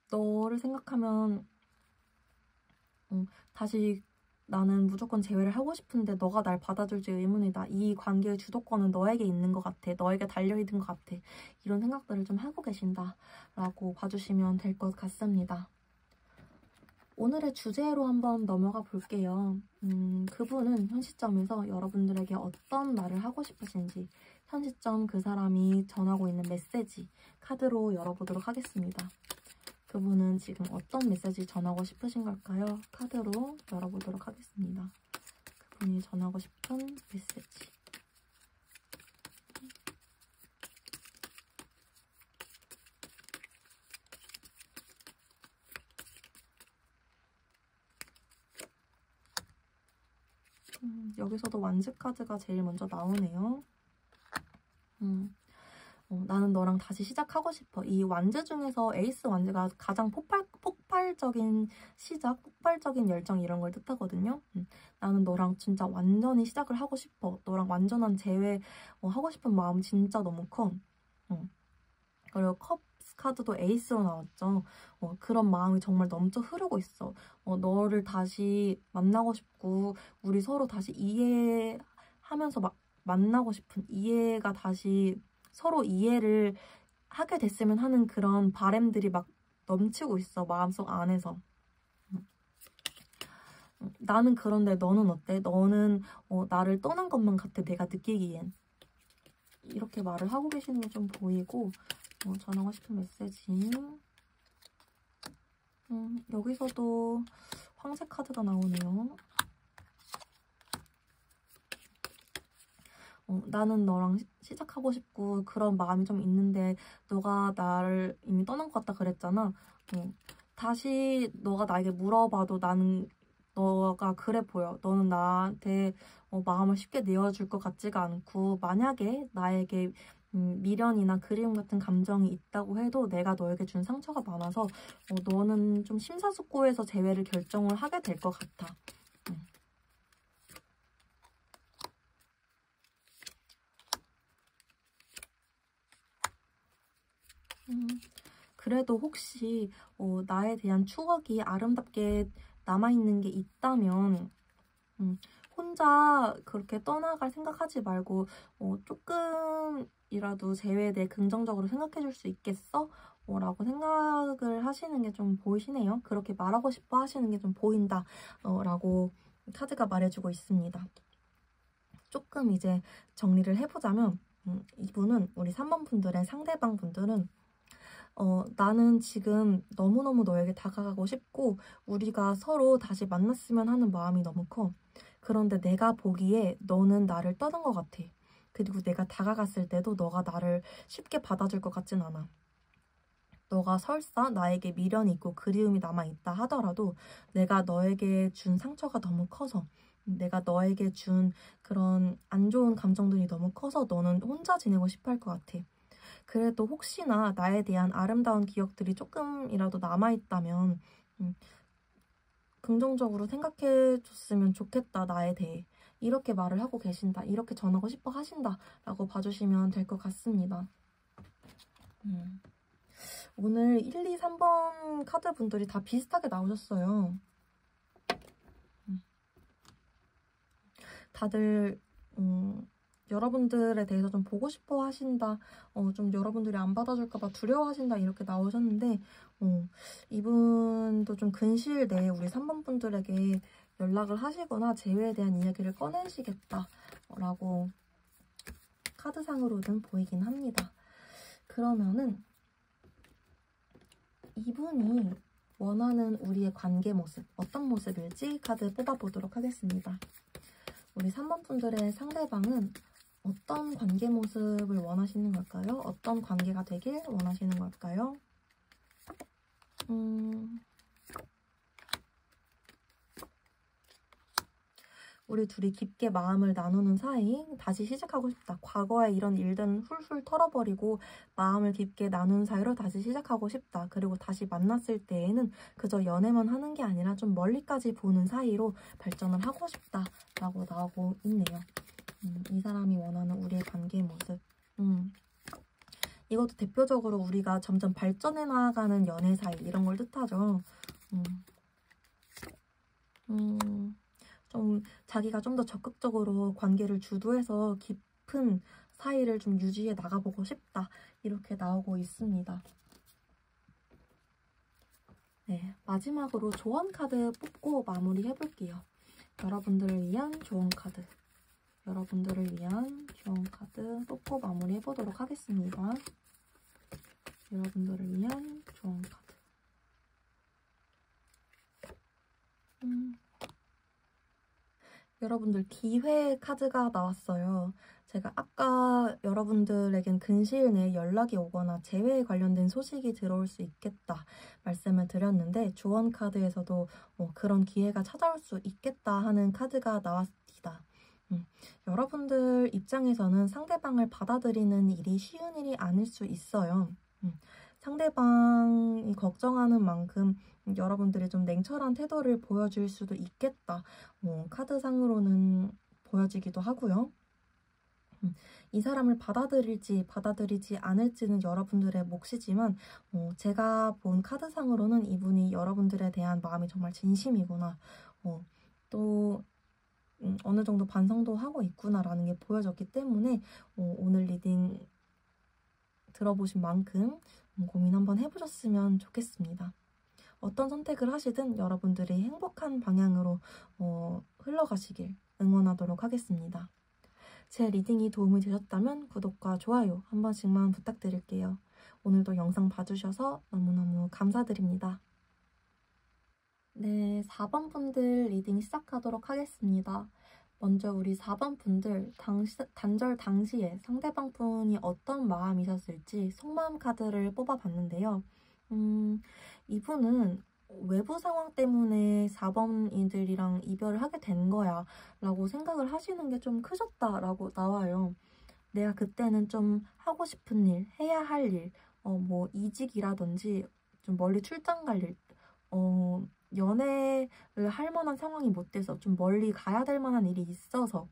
너를 생각하면 다시 나는 무조건 재회를 하고 싶은데 너가 날 받아줄지 의문이다. 이 관계의 주도권은 너에게 있는 것 같아. 너에게 달려있는 것 같아. 이런 생각들을 좀 하고 계신다 라고 봐주시면 될 것 같습니다. 오늘의 주제로 한번 넘어가 볼게요. 그분은 현 시점에서 여러분들에게 어떤 말을 하고 싶으신지 현 시점 그 사람이 전하고 있는 메시지 카드로 열어보도록 하겠습니다. 그분은 지금 어떤 메시지 전하고 싶으신 걸까요? 카드로 열어보도록 하겠습니다. 그분이 전하고 싶은 메시지. 여기서도 완즈 카드가 제일 먼저 나오네요. 나는 너랑 다시 시작하고 싶어. 이 완즈 중에서 에이스 완즈가 가장 폭발적인 시작, 폭발적인 열정 이런 걸 뜻하거든요. 나는 너랑 진짜 완전히 시작을 하고 싶어. 너랑 완전한 재회 하고 싶은 마음 진짜 너무 커. 그리고 컵스 카드도 에이스로 나왔죠. 그런 마음이 정말 넘쳐 흐르고 있어. 너를 다시 만나고 싶고 우리 서로 다시 이해하면서 만나고 싶은 이해가 다시 서로 이해를 하게 됐으면 하는 그런 바람들이 막 넘치고 있어. 마음속 안에서. 나는 그런데 너는 어때? 너는 나를 떠난 것만 같아. 내가 느끼기엔. 이렇게 말을 하고 계시는 게 좀 보이고 전하고 싶은 메시지. 여기서도 황새 카드가 나오네요. 나는 너랑 시작하고 싶고 그런 마음이 좀 있는데 너가 나를 이미 떠난 것 같다 그랬잖아. 다시 너가 나에게 물어봐도 나는 너가 그래 보여. 너는 나한테 마음을 쉽게 내어줄 것 같지가 않고 만약에 나에게 미련이나 그리움 같은 감정이 있다고 해도 내가 너에게 준 상처가 많아서 너는 좀 심사숙고해서 재회를 결정을 하게 될 것 같아. 그래도 혹시 나에 대한 추억이 아름답게 남아있는 게 있다면 혼자 그렇게 떠나갈 생각하지 말고 조금이라도 재회에 대해 긍정적으로 생각해 줄 수 있겠어? 라고 생각을 하시는 게 좀 보이시네요. 그렇게 말하고 싶어 하시는 게 좀 보인다 라고 카드가 말해주고 있습니다. 조금 이제 정리를 해보자면 이분은 우리 3번 분들의 상대방 분들은 나는 지금 너무너무 너에게 다가가고 싶고 우리가 서로 다시 만났으면 하는 마음이 너무 커. 그런데 내가 보기에 너는 나를 떠난 것 같아. 그리고 내가 다가갔을 때도 너가 나를 쉽게 받아줄 것 같진 않아. 너가 설사 나에게 미련이 있고 그리움이 남아있다 하더라도 내가 너에게 준 상처가 너무 커서 내가 너에게 준 그런 안 좋은 감정들이 너무 커서 너는 혼자 지내고 싶어 할 것 같아. 그래도 혹시나 나에 대한 아름다운 기억들이 조금이라도 남아있다면 긍정적으로 생각해 줬으면 좋겠다, 나에 대해. 이렇게 말을 하고 계신다, 이렇게 전하고 싶어 하신다 라고 봐주시면 될 것 같습니다. 오늘 1, 2, 3번 카드 분들이 다 비슷하게 나오셨어요. 다들 여러분들에 대해서 좀 보고 싶어 하신다, 좀 여러분들이 안 받아줄까봐 두려워하신다 이렇게 나오셨는데 이분도 좀 근시일 내에 우리 3번 분들에게 연락을 하시거나 재회에 대한 이야기를 꺼내시겠다 라고 카드상으로는 보이긴 합니다. 그러면은 이분이 원하는 우리의 관계 모습, 어떤 모습일지 카드 뽑아보도록 하겠습니다. 우리 3번 분들의 상대방은 어떤 관계 모습을 원하시는 걸까요? 어떤 관계가 되길 원하시는 걸까요? 우리 둘이 깊게 마음을 나누는 사이 다시 시작하고 싶다. 과거에 이런 일들은 훌훌 털어버리고 마음을 깊게 나눈 사이로 다시 시작하고 싶다. 그리고 다시 만났을 때에는 그저 연애만 하는 게 아니라 좀 멀리까지 보는 사이로 발전을 하고 싶다 라고 나오고 있네요. 이 사람이 원하는 우리의 관계의 모습. 이것도 대표적으로 우리가 점점 발전해 나가는 연애 사이 이런 걸 뜻하죠. 좀 자기가 좀 더 적극적으로 관계를 주도해서 깊은 사이를 좀 유지해 나가보고 싶다. 이렇게 나오고 있습니다. 네, 마지막으로 조언 카드 뽑고 마무리해볼게요. 여러분들을 위한 조언 카드. 여러분들을 위한 조언 카드 뽑고 마무리해보도록 하겠습니다. 여러분들을 위한 조언 카드. 여러분들 기회 카드가 나왔어요. 제가 아까 여러분들에겐 근시일 내에 연락이 오거나 재회에 관련된 소식이 들어올 수 있겠다 말씀을 드렸는데 조언 카드에서도 그런 기회가 찾아올 수 있겠다 하는 카드가 나왔습니다. 여러분들 입장에서는 상대방을 받아들이는 일이 쉬운 일이 아닐 수 있어요. 상대방이 걱정하는 만큼 여러분들이 좀 냉철한 태도를 보여줄 수도 있겠다. 카드상으로는 보여지기도 하고요. 이 사람을 받아들일지 받아들이지 않을지는 여러분들의 몫이지만 제가 본 카드상으로는 이분이 여러분들에 대한 마음이 정말 진심이구나. 또 어느 정도 반성도 하고 있구나라는 게 보여졌기 때문에 오늘 리딩 들어보신 만큼 고민 한번 해보셨으면 좋겠습니다. 어떤 선택을 하시든 여러분들이 행복한 방향으로 흘러가시길 응원하도록 하겠습니다. 제 리딩이 도움이 되셨다면 구독과 좋아요 한 번씩만 부탁드릴게요. 오늘도 영상 봐주셔서 너무너무 감사드립니다. 네, 4번 분들 리딩 시작하도록 하겠습니다. 먼저 우리 4번 분들 단절 당시에 상대방 분이 어떤 마음이셨을지 속마음 카드를 뽑아봤는데요. 이분은 외부 상황 때문에 4번이들이랑 이별을 하게 된 거야 라고 생각을 하시는 게 좀 크셨다라고 나와요. 내가 그때는 좀 하고 싶은 일, 해야 할 일, 뭐 이직이라든지 좀 멀리 출장 갈 일, 연애를 할 만한 상황이 못 돼서 좀 멀리 가야 될 만한 일이 있어서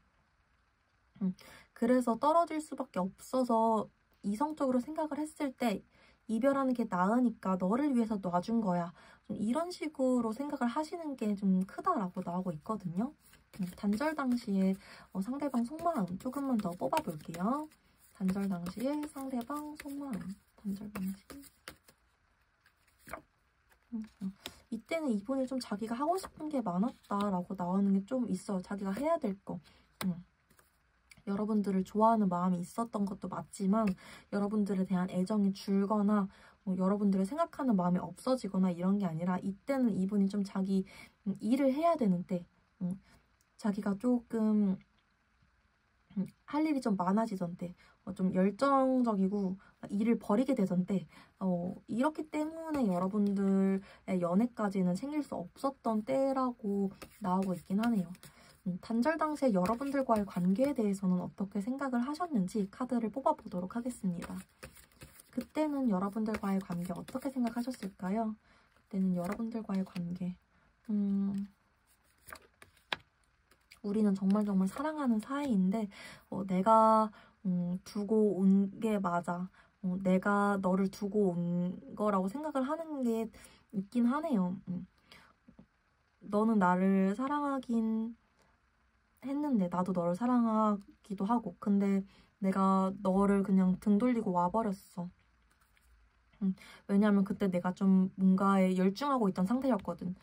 그래서 떨어질 수밖에 없어서 이성적으로 생각을 했을 때 이별하는 게 나으니까 너를 위해서 놔준 거야. 좀 이런 식으로 생각을 하시는 게 좀 크다라고 나오고 있거든요. 단절 당시에 상대방 속마음 조금만 더 뽑아볼게요. 단절 당시에 상대방 속마음. 단절 당시. 이때는 이분이 좀 자기가 하고 싶은 게 많았다라고 나오는 게 좀 있어요. 자기가 해야 될 거. 여러분들을 좋아하는 마음이 있었던 것도 맞지만 여러분들에 대한 애정이 줄거나 여러분들을 생각하는 마음이 없어지거나 이런 게 아니라 이때는 이분이 좀 자기 일을 해야 되는데 자기가 조금 할 일이 좀 많아지던데 좀 열정적이고 일을 버리게 되던데 이렇기 때문에 여러분들의 연애까지는 생길 수 없었던 때라고 나오고 있긴 하네요. 단절 당시에 여러분들과의 관계에 대해서는 어떻게 생각을 하셨는지 카드를 뽑아보도록 하겠습니다. 그때는 여러분들과의 관계 어떻게 생각하셨을까요? 그때는 여러분들과의 관계 우리는 정말 사랑하는 사이인데 내가 두고 온 게 맞아. 내가 너를 두고 온 거라고 생각을 하는 게 있긴 하네요. 너는 나를 사랑하긴 했는데 나도 너를 사랑하기도 하고 근데 내가 너를 그냥 등 돌리고 와버렸어. 왜냐면 그때 내가 좀 뭔가에 열중하고 있던 상태였거든.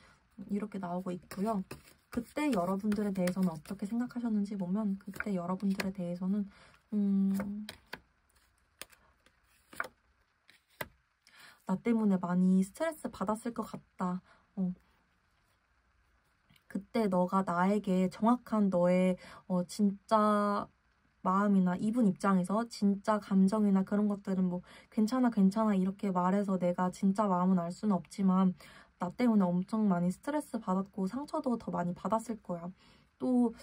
이렇게 나오고 있고요. 그때 여러분들에 대해서는 어떻게 생각하셨는지 보면 그때 여러분들에 대해서는 나 때문에 많이 스트레스 받았을 것 같다. 그때 너가 나에게 정확한 너의 진짜 마음이나 이분 입장에서 진짜 감정이나 그런 것들은 뭐 괜찮아 이렇게 말해서 내가 진짜 마음은 알 수는 없지만 나 때문에 엄청 많이 스트레스 받았고 상처도 더 많이 받았을 거야. 또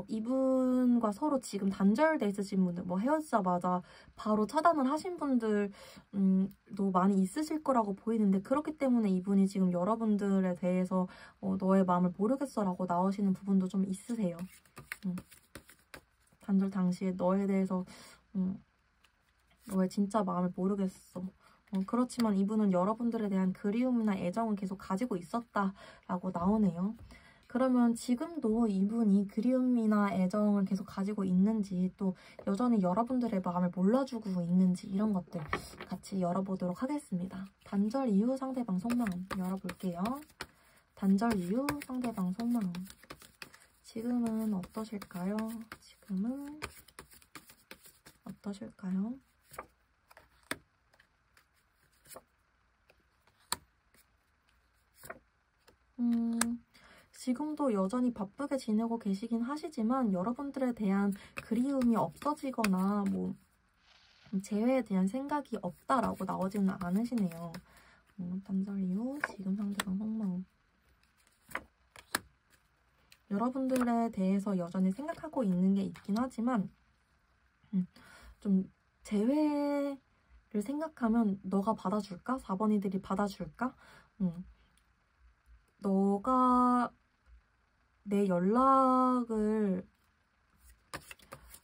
이분과 서로 지금 단절돼 있으신 분들 뭐 헤어지자마자 바로 차단을 하신 분들도 많이 있으실 거라고 보이는데 그렇기 때문에 이분이 지금 여러분들에 대해서 너의 마음을 모르겠어 라고 나오시는 부분도 좀 있으세요. 단절 당시에 너에 대해서 너의 진짜 마음을 모르겠어. 그렇지만 이분은 여러분들에 대한 그리움이나 애정을 계속 가지고 있었다라고 나오네요. 그러면 지금도 이분이 그리움이나 애정을 계속 가지고 있는지 또 여전히 여러분들의 마음을 몰라주고 있는지 이런 것들 같이 열어보도록 하겠습니다. 단절 이후 상대방 속마음 열어볼게요. 단절 이후 상대방 속마음 지금은 어떠실까요? 지금은 어떠실까요? 지금도 여전히 바쁘게 지내고 계시긴 하시지만 여러분들에 대한 그리움이 없어지거나 뭐 재회에 대한 생각이 없다라고 나오지는 않으시네요. 단절 이후 지금 상대방 속마음 여러분들에 대해서 여전히 생각하고 있는 게 있긴 하지만 좀 재회를 생각하면 너가 받아줄까? 4번이들이 받아줄까? 너가 내 연락을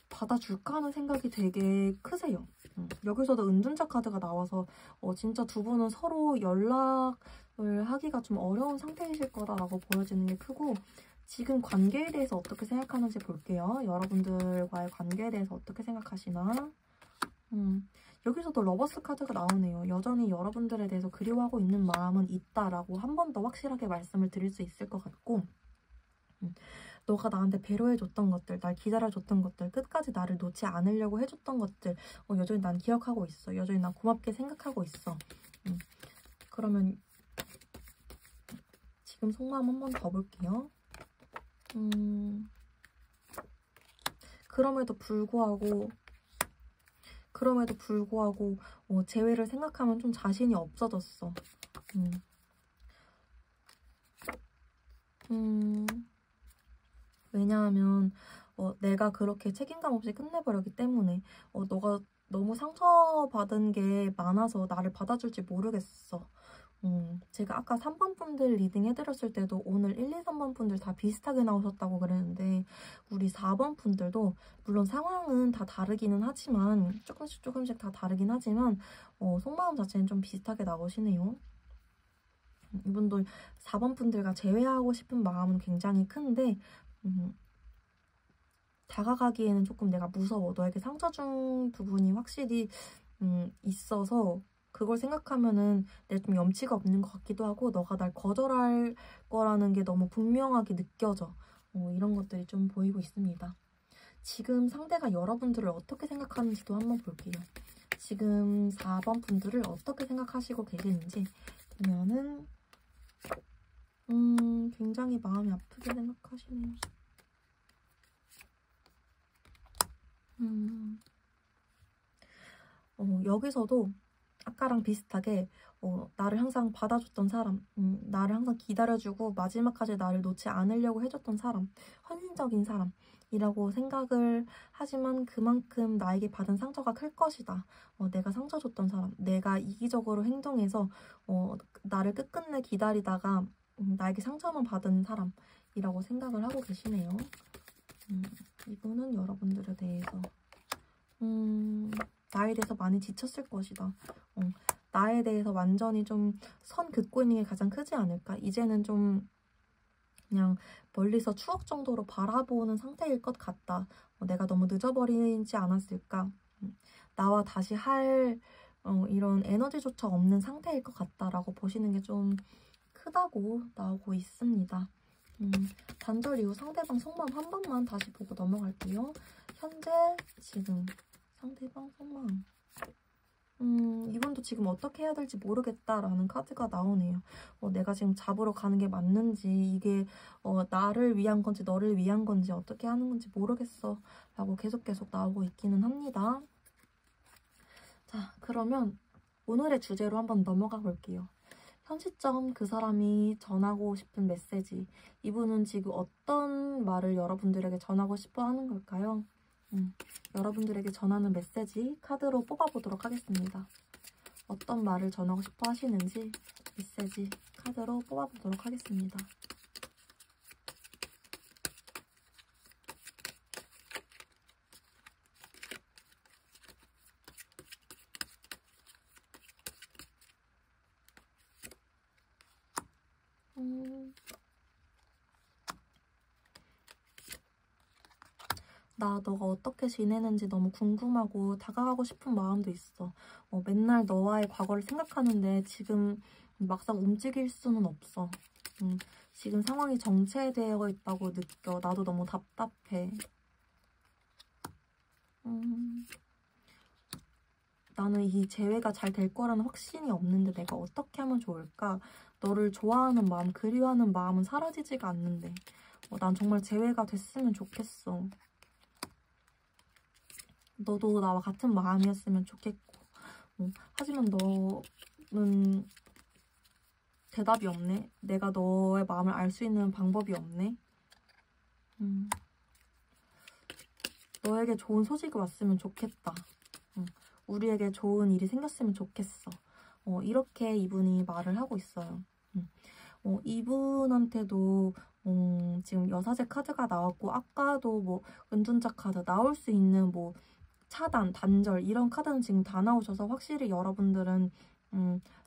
받아줄까 하는 생각이 되게 크세요. 여기서도 은둔자 카드가 나와서 진짜 두 분은 서로 연락을 하기가 좀 어려운 상태이실 거다라고 보여지는 게 크고 지금 관계에 대해서 어떻게 생각하는지 볼게요. 여러분들과의 관계에 대해서 어떻게 생각하시나? 여기서도 러버스 카드가 나오네요. 여전히 여러분들에 대해서 그리워하고 있는 마음은 있다라고 한 번 더 확실하게 말씀을 드릴 수 있을 것 같고 너가 나한테 배려해줬던 것들, 날 기다려줬던 것들, 끝까지 나를 놓지 않으려고 해줬던 것들 여전히 난 기억하고 있어. 여전히 난 고맙게 생각하고 있어. 그러면 지금 속마음 한 번 더 볼게요. 그럼에도 불구하고 재회를 생각하면 좀 자신이 없어졌어. 왜냐하면 내가 그렇게 책임감 없이 끝내버렸기 때문에 너가 너무 상처받은 게 많아서 나를 받아줄지 모르겠어. 제가 아까 3번 분들 리딩 해드렸을 때도 오늘 1, 2, 3번 분들 다 비슷하게 나오셨다고 그랬는데 우리 4번 분들도 물론 상황은 다 다르기는 하지만 조금씩 다 다르긴 하지만 속마음 자체는 좀 비슷하게 나오시네요. 이분도 4번 분들과 재회하고 싶은 마음은 굉장히 큰데 다가가기에는 조금 내가 무서워. 너에게 상처 준 부분이 확실히 있어서 그걸 생각하면은 내가 좀 염치가 없는 것 같기도 하고 너가 날 거절할 거라는 게 너무 분명하게 느껴져. 이런 것들이 좀 보이고 있습니다. 지금 상대가 여러분들을 어떻게 생각하는지도 한번 볼게요. 지금 4번 분들을 어떻게 생각하시고 계시는지 보면은 굉장히 마음이 아프게 생각하시네요. 여기서도 아까랑 비슷하게 나를 항상 받아줬던 사람, 나를 항상 기다려주고 마지막까지 나를 놓지 않으려고 해줬던 사람, 헌신적인 사람이라고 생각을 하지만 그만큼 나에게 받은 상처가 클 것이다. 내가 상처 줬던 사람, 내가 이기적으로 행동해서 나를 끝끝내 기다리다가 나에게 상처만 받은 사람이라고 생각을 하고 계시네요. 이분은 여러분들에 대해서 나에 대해서 많이 지쳤을 것이다. 나에 대해서 완전히 좀 선 긋고 있는 게 가장 크지 않을까. 이제는 좀 그냥 멀리서 추억 정도로 바라보는 상태일 것 같다. 내가 너무 늦어버리지 않았을까. 나와 다시 할 이런 에너지조차 없는 상태일 것 같다라고 보시는 게 좀 크다고 나오고 있습니다. 단절 이후 상대방 속마음 한 번만 다시 보고 넘어갈게요. 현재, 지금 상대방 속마음. 이분도 지금 어떻게 해야 될지 모르겠다라는 카드가 나오네요. 내가 지금 잡으러 가는 게 맞는지, 이게 나를 위한 건지 너를 위한 건지 어떻게 하는 건지 모르겠어 라고 계속 나오고 있기는 합니다. 자, 그러면 오늘의 주제로 한번 넘어가 볼게요. 현 시점 그 사람이 전하고 싶은 메시지. 이분은 지금 어떤 말을 여러분들에게 전하고 싶어 하는 걸까요? 여러분들에게 전하는 메시지 카드로 뽑아보도록 하겠습니다. 어떤 말을 전하고 싶어 하시는지 메시지 카드로 뽑아보도록 하겠습니다. 나 너가 어떻게 지내는지 너무 궁금하고 다가가고 싶은 마음도 있어. 맨날 너와의 과거를 생각하는데 지금 막상 움직일 수는 없어. 지금 상황이 정체되어 있다고 느껴. 나도 너무 답답해. 나는 이 재회가 잘 될 거라는 확신이 없는데 내가 어떻게 하면 좋을까? 너를 좋아하는 마음, 그리워하는 마음은 사라지지가 않는데 난 정말 재회가 됐으면 좋겠어. 너도 나와 같은 마음이었으면 좋겠고 하지만 너는 대답이 없네. 내가 너의 마음을 알 수 있는 방법이 없네. 너에게 좋은 소식이 왔으면 좋겠다. 우리에게 좋은 일이 생겼으면 좋겠어. 이렇게 이분이 말을 하고 있어요. 이분한테도 지금 여사제 카드가 나왔고 아까도 뭐 은둔자 카드 나올 수 있는 뭐 차단, 단절 이런 카드는 지금 다 나오셔서 확실히 여러분들은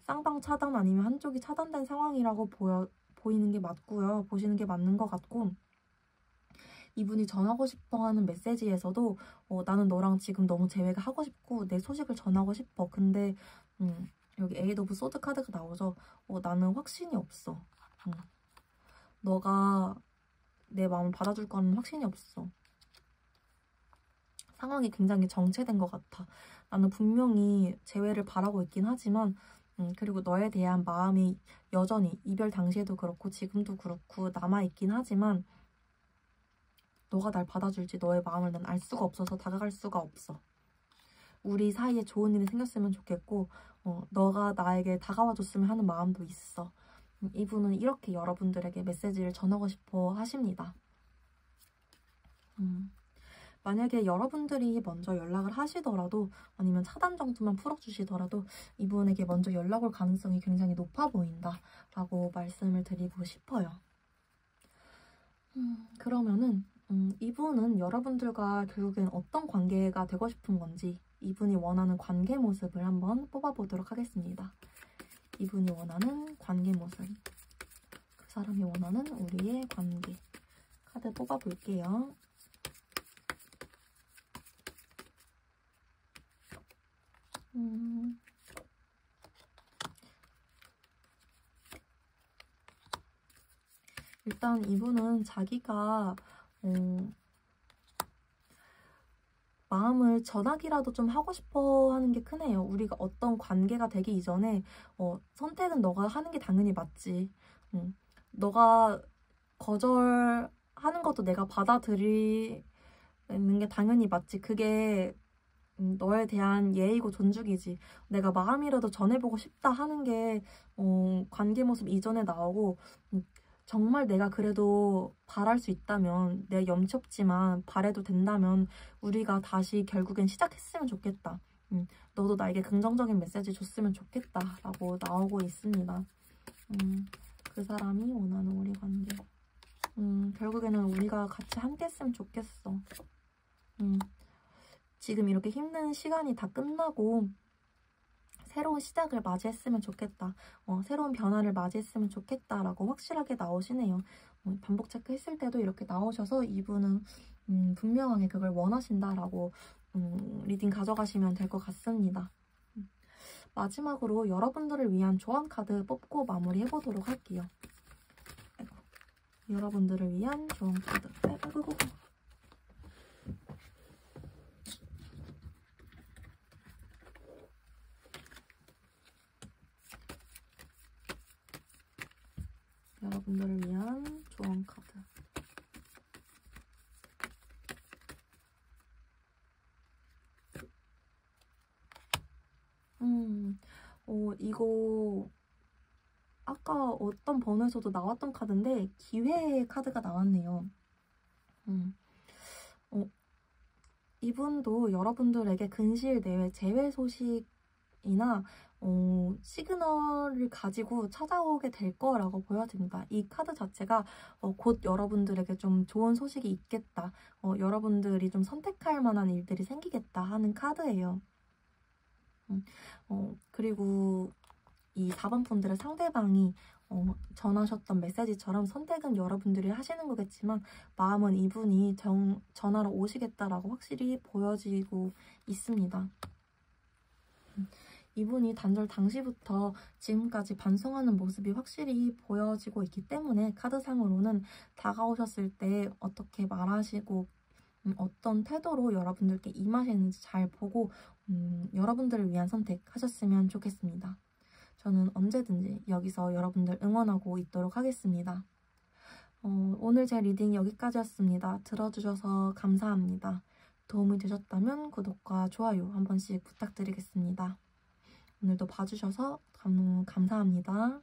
쌍방 차단 아니면 한쪽이 차단된 상황이라고 보이는 게 맞고요. 보시는 게 맞는 것 같고 이분이 전하고 싶어하는 메시지에서도 나는 너랑 지금 너무 재회가 하고 싶고 내 소식을 전하고 싶어. 근데 여기 에이드 오브 소드 카드가 나오죠. 나는 확신이 없어. 너가 내 마음을 받아줄 거는 확신이 없어. 상황이 굉장히 정체된 것 같아. 나는 분명히 재회를 바라고 있긴 하지만 그리고 너에 대한 마음이 여전히 이별 당시에도 그렇고 지금도 그렇고 남아있긴 하지만 너가 날 받아줄지 너의 마음을 난 알 수가 없어서 다가갈 수가 없어. 우리 사이에 좋은 일이 생겼으면 좋겠고 너가 나에게 다가와줬으면 하는 마음도 있어. 이분은 이렇게 여러분들에게 메시지를 전하고 싶어 하십니다. 만약에 여러분들이 먼저 연락을 하시더라도 아니면 차단 정도만 풀어주시더라도 이분에게 먼저 연락 올 가능성이 굉장히 높아 보인다 라고 말씀을 드리고 싶어요. 그러면은 이분은 여러분들과 결국엔 어떤 관계가 되고 싶은 건지 이분이 원하는 관계 모습을 한번 뽑아보도록 하겠습니다. 이분이 원하는 관계 모습, 그 사람이 원하는 우리의 관계 카드 뽑아볼게요. 일단 이분은 자기가 마음을 전하기라도 좀 하고 싶어 하는 게 크네요. 우리가 어떤 관계가 되기 이전에 선택은 너가 하는 게 당연히 맞지. 너가 거절하는 것도 내가 받아들이는 게 당연히 맞지. 그게 너에 대한 예의고 존중이지. 내가 마음이라도 전해보고 싶다 하는 게 관계 모습 이전에 나오고 정말 내가 그래도 바랄 수 있다면 내가 염치 없지만 바래도 된다면 우리가 다시 결국엔 시작했으면 좋겠다. 너도 나에게 긍정적인 메시지 줬으면 좋겠다 라고 나오고 있습니다. 그 사람이 원하는 우리 관계. 결국에는 우리가 같이 함께 했으면 좋겠어. 지금 이렇게 힘든 시간이 다 끝나고 새로운 시작을 맞이했으면 좋겠다. 새로운 변화를 맞이했으면 좋겠다라고 확실하게 나오시네요. 반복 체크했을 때도 이렇게 나오셔서 이분은 분명하게 그걸 원하신다라고 리딩 가져가시면 될 것 같습니다. 마지막으로 여러분들을 위한 조언 카드 뽑고 마무리해보도록 할게요. 아이고, 여러분들을 위한 조언 카드. 아이고. 여러분들을 위한 조언 카드. 이거 아까 어떤 번호에서도 나왔던 카드인데 기회의 카드가 나왔네요. 이분도 여러분들에게 근시일 내외 재회 소식이나 시그널을 가지고 찾아오게 될 거라고 보여집니다. 이 카드 자체가 곧 여러분들에게 좀 좋은 소식이 있겠다. 여러분들이 좀 선택할 만한 일들이 생기겠다 하는 카드예요. 그리고 이 4번 분들의 상대방이 전하셨던 메시지처럼 선택은 여러분들이 하시는 거겠지만 마음은 이분이 전하러 오시겠다라고 확실히 보여지고 있습니다. 이분이 단절 당시부터 지금까지 반성하는 모습이 확실히 보여지고 있기 때문에 카드상으로는 다가오셨을 때 어떻게 말하시고 어떤 태도로 여러분들께 임하시는지 잘 보고 여러분들을 위한 선택하셨으면 좋겠습니다. 저는 언제든지 여기서 여러분들 응원하고 있도록 하겠습니다. 오늘 제 리딩 여기까지였습니다. 들어주셔서 감사합니다. 도움이 되셨다면 구독과 좋아요 한 번씩 부탁드리겠습니다. 오늘도 봐주셔서 감사합니다.